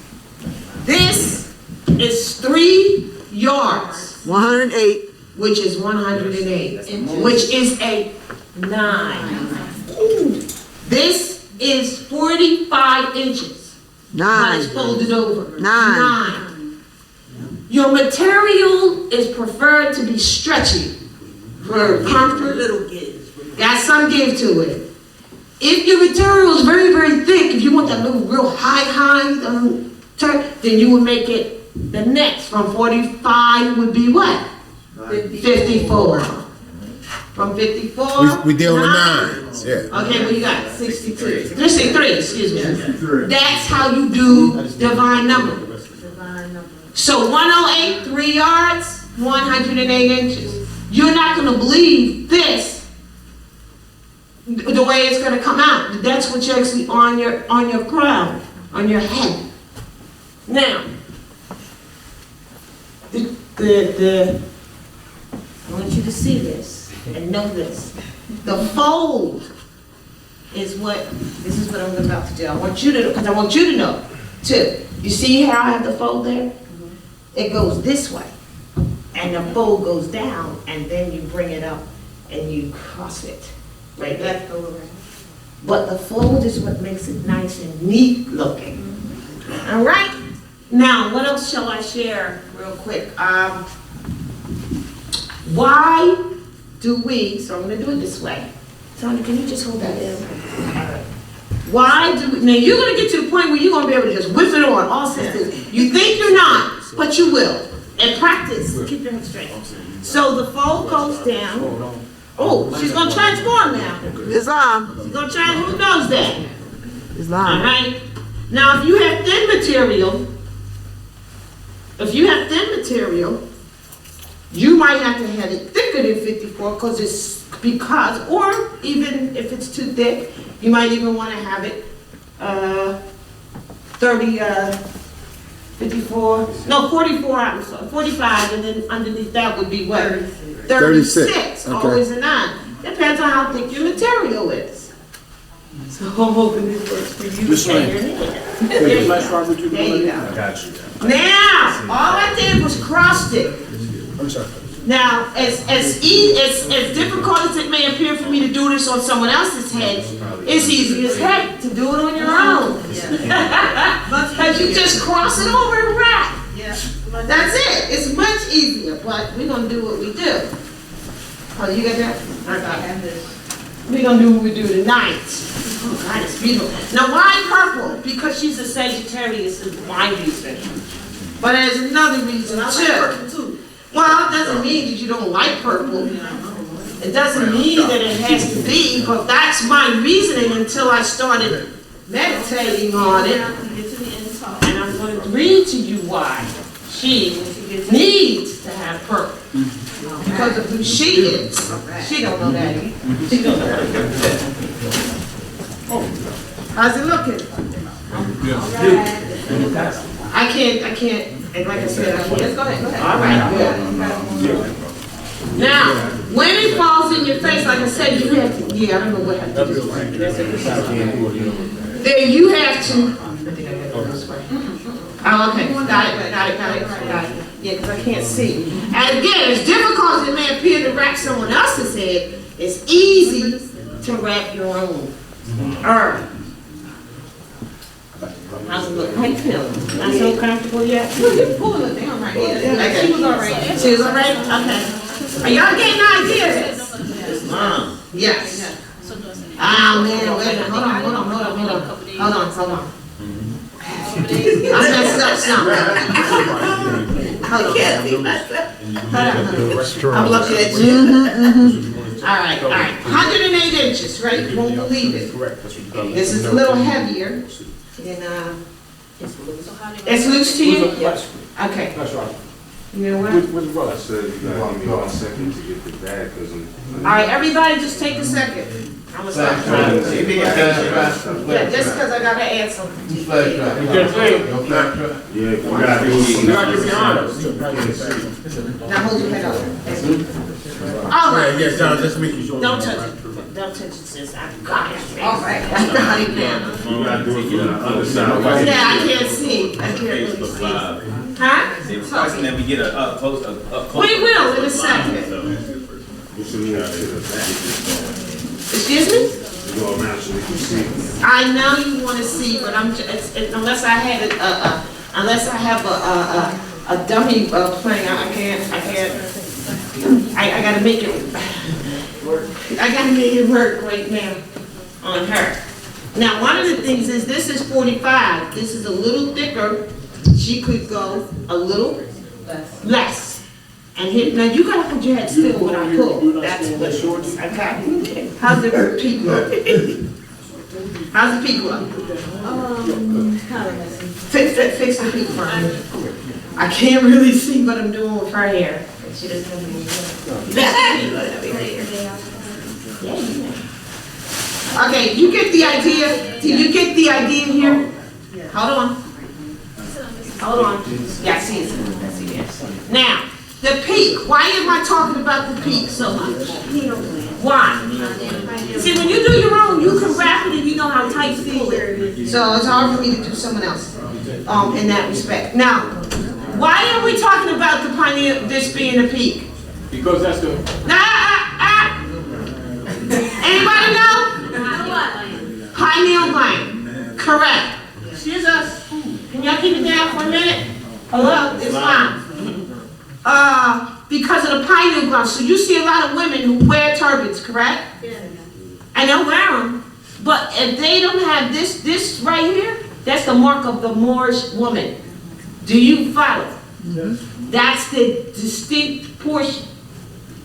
This is 3 yards. 108. which is 108, which is a 9. This is 45 inches. When 9. it's folded over. 9. Your material is preferred to be stretchy for comfort. Got some give to it. If your material is very, very thick, if you want that little real high turn, then you would make it the next from 45 would be what? 54. From 54. We dealing with nines, yeah. Okay, what you got? 63, excuse me. That's how you do divine number. So 108, 3 yards, 108 inches. You're not gonna believe this, the way it's gonna come out. That's what you're actually on your crown, on your head. Now, I want you to see this and know this. The fold is this is what I'm about to do. I want you to know, because I want you to know too. You see how I have the fold there? It goes this way, and the fold goes down, and then you bring it up and you cross it right there. But the fold is what makes it nice and neat looking. All right? Now, what else shall I share real quick? Why do we, so I'm going to do it this way. Tony, can you just hold that in? Why do we, now you're going to get to the point where you're going to be able to just whip it on all systems. You think you're not, but you will. And practice, keep your head straight. So the fold goes down. Oh, she's going to transform now. Islam. She's going to try, who knows that? All Islam. right. Now, if you have thin material, you might have to have it thicker than 54 or even if it's too thick, you might even want to have it 44, I'm sorry, 45, and then underneath that would be what? 36. Okay. Always a 9. Depends on how thick your material is. So I'm hoping this works for you. This way. There you go. Got you. Now, all I did was crossed it. I'm sorry. Now, as difficult as it may appear for me to do this on someone else's head, it's easy as heck to do it on your own. Because you just cross it over and wrap. That's it. It's much easier, but we're going to do what we do. Oh, you got that? I got it. We're going to do what we do tonight. Oh, God, it's beautiful. Now, why purple? Because she's a Sagittarius and wine reason. But there's another reason, too. Well, it doesn't mean that you don't like purple. It doesn't mean that it has to be, but that's my reasoning until I started meditating on it. And I'm going to read to you why she needs to have purple. Because of who she is. She don't know that. She don't know that. How's it looking? I can't. And like I said, I can't. Go ahead. All right, good. Now, when it falls in your face, like I said, you have to, I don't know what happened. Then you have to. Oh, okay. Got it. Yeah, because I can't see. And again, as difficult as it may appear to wrap someone else's head, it's easy to wrap your own. How's it look? How you feeling? Not so comfortable yet? You're pulling it down right here. Okay. She was all right. She was all right? Okay. Are y'all getting ideas? Yes. Oh, man. Wait a minute. Hold on. I messed up something. Hold on. I'm looking at you. All right. 108 inches, right? You won't believe it. This is a little heavier. And it's loose to you? Okay. That's right. You know what? With the brother. I said you want me 1 second to get the bag because All right, everybody just take a second. I'm gonna stop. Yeah, just because I gotta add something. You can play. yeah, we got You got your behind us. Now hold your head up. All right. Yes, John, just making sure. Don't touch it. Don't touch it, sis. I've got it. All right. I got it now. You gotta do it from the other side. Yeah, I can't see. I can't really see. Huh? They requesting that we get a post, a We will in a second. We should move that to the back. Excuse me? We go around so we can see. I know you want to see, but unless I had unless I have a dummy playing, I can't. I gotta make it work. I gotta make it work right now on her. Now, one of the things is this is 45. This is a little thicker. She could go a little less. And here, now you gotta put your head still when I pull. That's what shorts. Okay. How's the peak look? How's the peak look? Fix the peak for me. I can't really see what I'm doing with her hair. She doesn't have any Okay, you get the idea? Do you get the idea here? Hold on. Hold on. Yeah, I see it. I see it. Now, the peak. Why am I talking about the peak so much? Why? See, when you do your own, you can rap it and you know how tight feel it. So it's hard for me to do someone else in that respect. Now, why are we talking about the pineal, this being a peak? Because that's the... Anybody know? Pineal gland. Correct. Excuse us. Can y'all keep it down for a minute? Hello? It's fine. Because of the pineal gland. So you see a lot of women who wear turbans, correct? Yeah. And they'll wear them. But if they don't have this right here, that's the mark of the Moorish woman. Do you follow? Yes. That's the distinct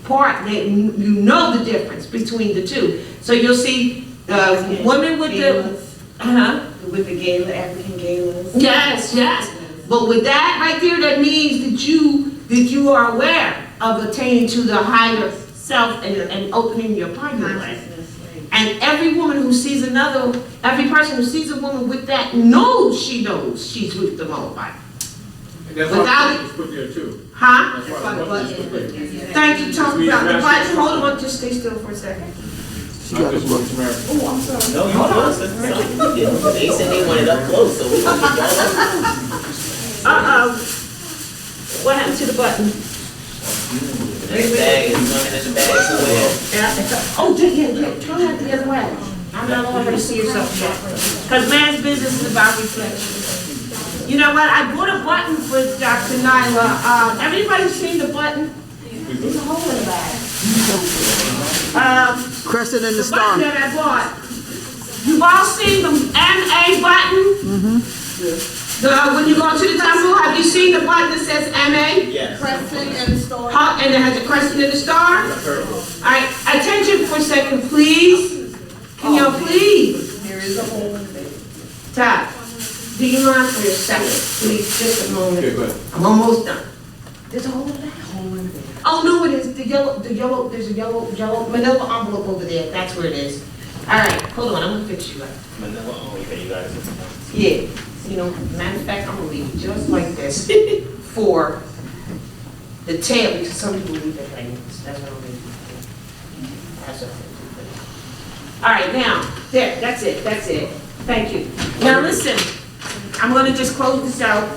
part that you know the difference between the two. So you'll see women with with the gala, African galas. Yes, yes. But with that right there, that means that you are aware of attaining to the higher self and opening your pineal gland. And every woman who sees every person who sees a woman with that knows she's with the Moabite. That's why it's put there too. Huh? That's why the button is put there. Thank you, talking about the button. Hold on, just stay still for a second. Not just North America. Oh, I'm sorry. No, you don't. They said they wanted up close, so we can What happened to the button? There's a bag, it's going in the bag somewhere. Oh, yeah. Turn that the other way. I'm not allowed her to see herself yet. Because man's business is about reflection. You know what? I bought a button for Dr. Nyla. Everybody seen the button? There's a hole in the bag. Crescent and the The star. button that I bought. You've all seen the MA button? When you go to the temple, have you seen the button that says MA? Yes. Crescent and the star. And it has a crescent and a star? Alright, attention for a second, please. Can y'all please? There is a hole in there. Todd, do you mind for a second, please, just a moment? Okay, go ahead. I'm almost done. There's a hole in there? Oh, no, it is. There's a yellow manila envelope over there. That's where it is. Alright, hold on, I'm gonna fix you up. Manila, okay, you guys. Yeah, you know, matter of fact, I'm gonna leave it just like this for the tail, because some people leave it like this. That's what I'm gonna do. That's what I'm gonna do. All right, now, there, that's it. Thank you. Now listen, I'm gonna just close this out.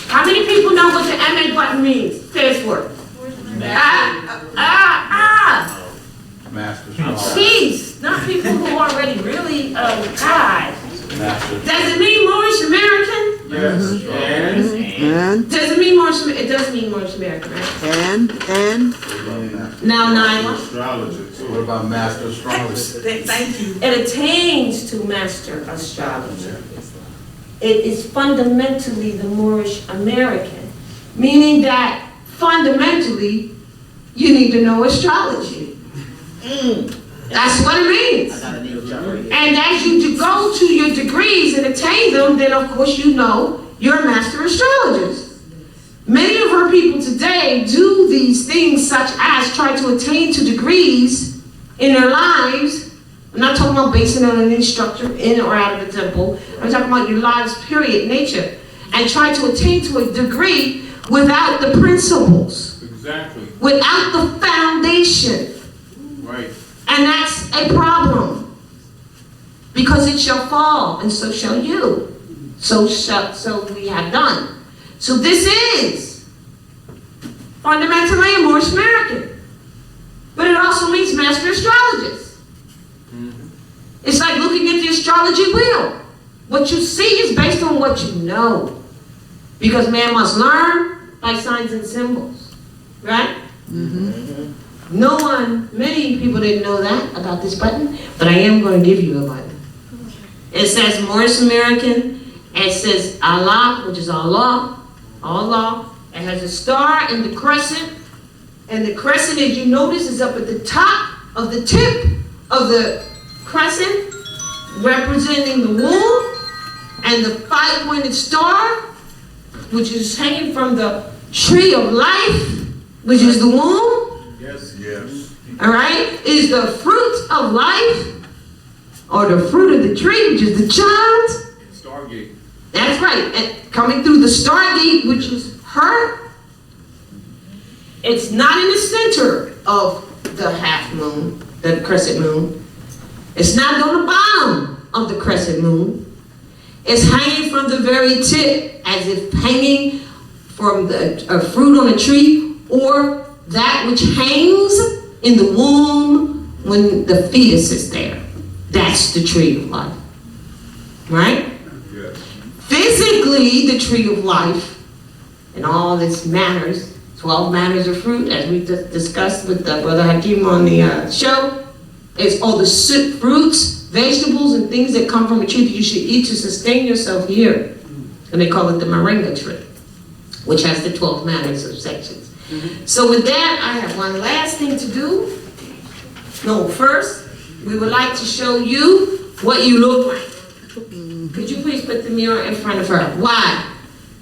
How many people know what the MA button means? Fast word. Master's Jeez, not people who already really, God. Does it mean Moorish American? Yes. And Does it mean Moorish? It does mean Moorish American, right? and Now, Nyla. Astrologer too. What about master astrologer? Thank you. It attains to master astrology. It is fundamentally the Moorish American, meaning that fundamentally you need to know astrology. That's what it means. And as you go to your degrees and attain them, then of course you know you're a master astrologist. Many of our people today do these things such as try to attain to degrees in their lives. I'm not talking about basing on an instructor in or out of the temple. I'm talking about your lives, period, nature. And try to attain to a degree without the principles. Exactly. Without the foundation. Right. And that's a problem. Because it shall fall, and so shall you. So we have done. So this is fundamentally a Moorish American. But it also means master astrologist. It's like looking at the astrology wheel. What you see is based on what you know. Because man must learn by signs and symbols. Right? No one, many people didn't know that about this button, but I am going to give you a button. It says Moorish American. It says Allah, which is Allah. Allah. It has a star and the crescent. And the crescent, as you notice, is up at the top of the tip of the crescent, representing the womb. And the 5-pointed star, which is hanging from the tree of life, which is the womb. Yes. All right, is the fruit of life, or the fruit of the tree, which is the child. Stargate. That's right, and coming through the stargate, which is her. It's not in the center of the half moon, the crescent moon. It's not on the bottom of the crescent moon. It's hanging from the very tip, as if hanging from a fruit on a tree, or that which hangs in the womb when the fetus is there. That's the tree of life. Right? Yes. Physically, the tree of life, and all its manners, 12 manners of fruit, as we discussed with Brother Hakim on the show, is all the fruits, vegetables, and things that come from a tree that you should eat to sustain yourself here. And they call it the moringa tree, which has the 12 manners of sections. So with that, I have one last thing to do. No, first, we would like to show you what you look like. Could you please put the mirror in front of her? Why?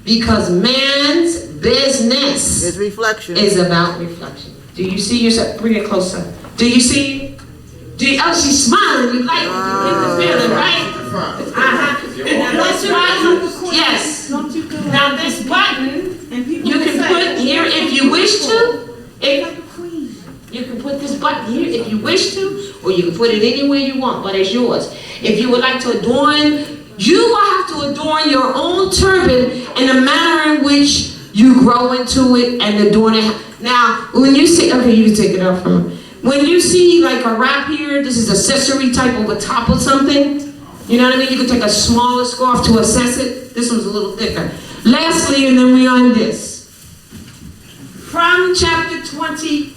Because man's business It's reflection. is about reflection. Do you see yourself? Bring it closer. Do you see? Oh, she's smiling. You like it. You get the feeling, right? Now this button, yes. Now this button, you can put here if you wish to. You can put this button here if you wish to, or you can put it anywhere you want, but it's yours. If you would like to adorn, you will have to adorn your own turban in a manner in which you grow into it and adorn it. Now, when you see, okay, you can take it off from her. When you see like a wrap here, this is accessory type of a top of something. You know what I mean? You can take a smaller scarf to access it. This one's a little thicker. Lastly, and then we on this. From chapter 29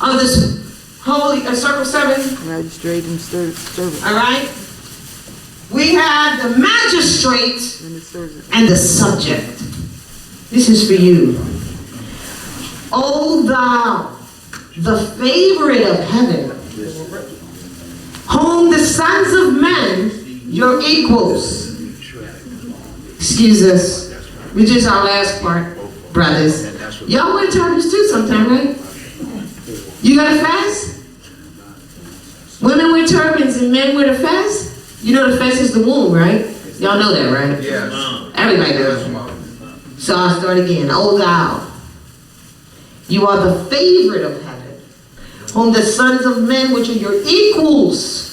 of this holy, circle 7. Magistrate and servant. All right? We have the magistrate And the servant. and the subject. This is for you. O thou, the favorite of heaven, whom the sons of men, your equals. Excuse us. Which is our last part, brothers. Y'all wear turbans too sometime, right? You got a fez? Women wear turbans and men wear the fez? You know the fez is the womb, right? Y'all know that, right? Yes. Everybody does. So I'll start again. O thou, you are the favorite of heaven, whom the sons of men, which are your equals,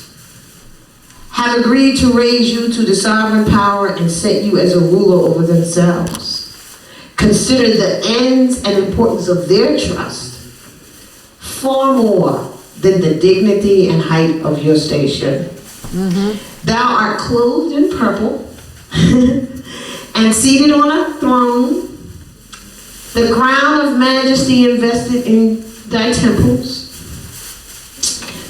have agreed to raise you to the sovereign power and set you as a ruler over themselves. Consider the ends and importance of their trust far more than the dignity and height of your station. Thou art clothed in purple and seated on a throne, the crown of majesty invested in thy temples.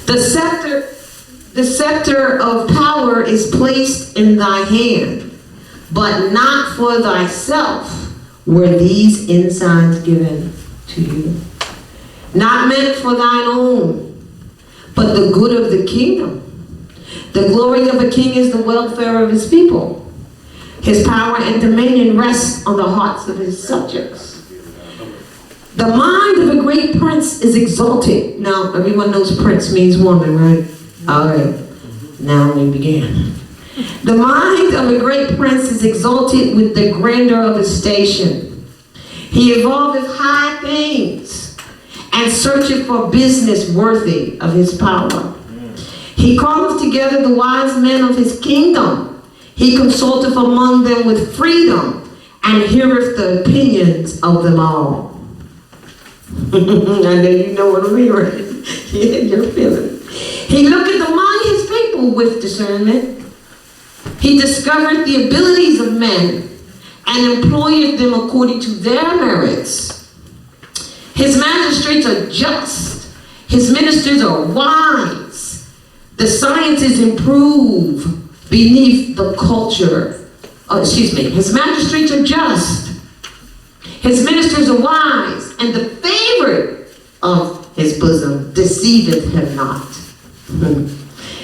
The scepter of power is placed in thy hand, but not for thyself were these ensigns given to you. Not meant for thine own, but the good of the kingdom. The glory of a king is the welfare of his people. His power and dominion rests on the hearts of his subjects. The mind of a great prince is exalted. Now, everyone knows prince means woman, right? All right. Now we begin. The mind of a great prince is exalted with the grandeur of his station. He evolveth high things and searcheth for business worthy of his power. He calleth together the wise men of his kingdom. He consulteth among them with freedom, and heareth the opinions of them all. I know you know what I mean, right? Yeah, you're feeling it. He looketh among his people with discernment. He discovereth the abilities of men, and employeth them according to their merits. His magistrates are just. His ministers are wise. The sciences improve beneath the culture. His magistrates are just. His ministers are wise, and the favorite of his bosom deceiveth him not.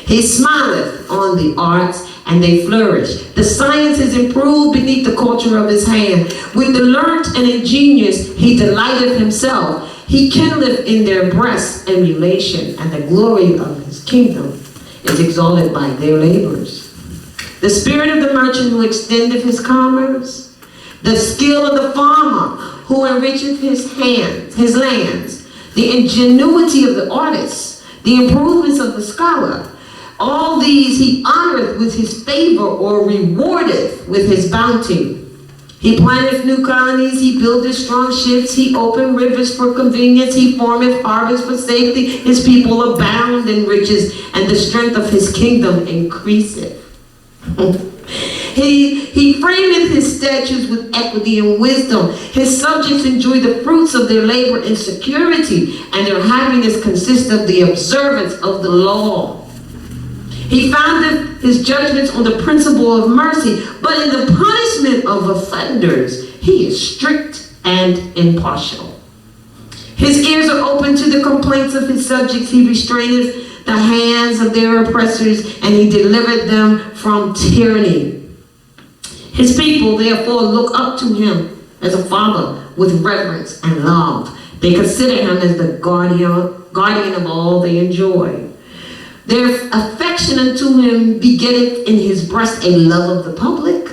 He smileth on the arts, and they flourish. The sciences improve beneath the culture of his hand. With the learnt and ingenious, he delighteth himself. He kindleth in their breasts emulation, and the glory of his kingdom is exalted by their labors. The spirit of the merchant who extendeth his commerce, the skill of the farmer who enricheth his lands, the ingenuity of the artist, the improvements of the scholar, all these he honoreth with his favor, or rewardeth with his bounty. He planteth new colonies, he buildeth strong ships, he opened rivers for convenience, he formeth harvests for safety. His people abound in riches, and the strength of his kingdom increaseth. He frameth his statutes with equity and wisdom. His subjects enjoy the fruits of their labor in security, and their happiness consists of the observance of the law. He founded his judgments on the principle of mercy, but in the punishment of offenders, he is strict and impartial. His ears are open to the complaints of his subjects. He restraineth the hands of their oppressors, and he delivered them from tyranny. His people, therefore, look up to him as a father with reverence and love. They consider him as the guardian of all they enjoy. Their affection unto him begetteth in his breast a love of the public.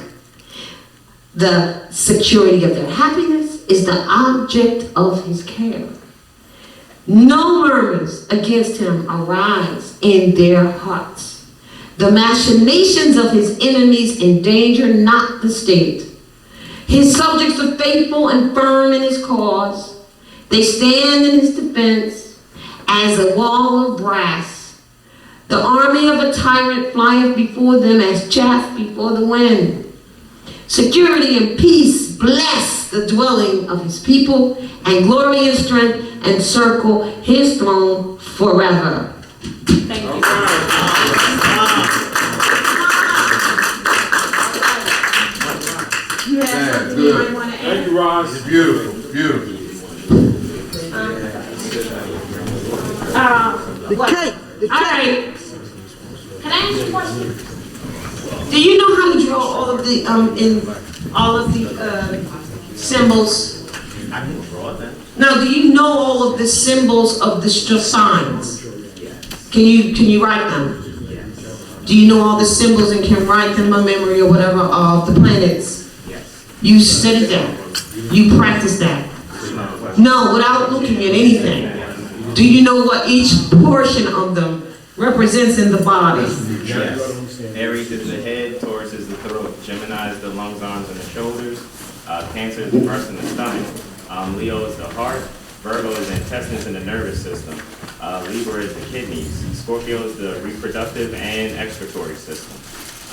The security of their happiness is the object of his care. No murmurs against him arise in their hearts. The machinations of his enemies endanger not the state. His subjects are faithful and firm in his cause. They stand in his defense as a wall of brass. The army of a tyrant flieth before them as chaff before the wind. Security and peace bless the dwelling of his people, and glory and strength encircle his throne forever. Thank you. Yeah, good. Thank you, Ross. It's beautiful, beautiful. The cake. All right. Can I ask you a question? Do you know how to draw all of the symbols? I can draw that. Now, do you know all of the symbols of the signs? Can you write them? Do you know all the symbols and can write them by memory or whatever of the planets? Yes. You studied that. You practiced that. No, without looking at anything. Do you know what each portion of them represents in the body? Yes. Aries is the head, Taurus is the throat, Gemini is the lungs, arms, and the shoulders, Cancer is the breast and the stomach, Leo is the heart, Virgo is the intestines and the nervous system, Libra is the kidneys, Scorpio is the reproductive and excretory system.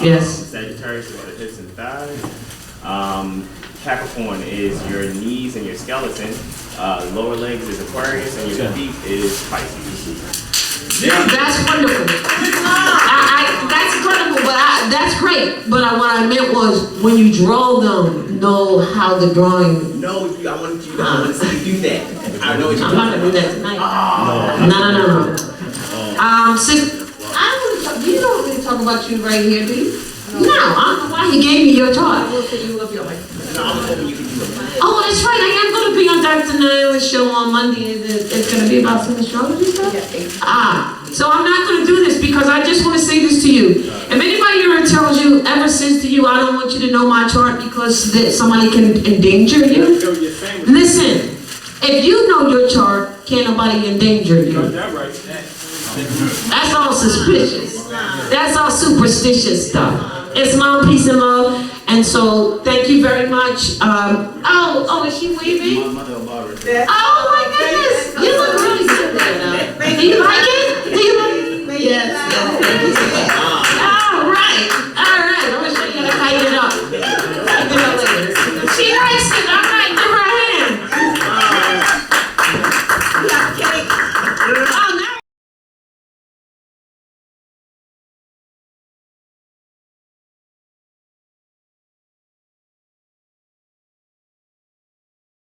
Yes. Sagittarius is the hips and thighs. Capricorn is your knees and your skeleton. Lower legs is Aquarius, and your feet is Pisces. That's wonderful. That's incredible, but that's great. But what I meant was when you draw them, know how the drawing. No, I want to see you do that. I know what you're I'm not gonna do that tonight. No. Do you know what they talk about you right here, do you? No, I don't know why he gave me your chart. Oh, that's right. I am going to be on Dr. Nyla's show on Monday. It's going to be about some astrology stuff? So I'm not going to do this because I just want to say this to you. If anybody ever says to you, I don't want you to know my chart because somebody can endanger you. Listen, if you know your chart, can't nobody endanger you. Got that right. That's all suspicious. That's all superstitious stuff. Islam, peace and love. And so, thank you very much. Oh, is she waving? Oh my goodness, you look really good there now. Do you like it? Do you like it? Yes. All right. I'm gonna show you how to tighten it up. She likes it.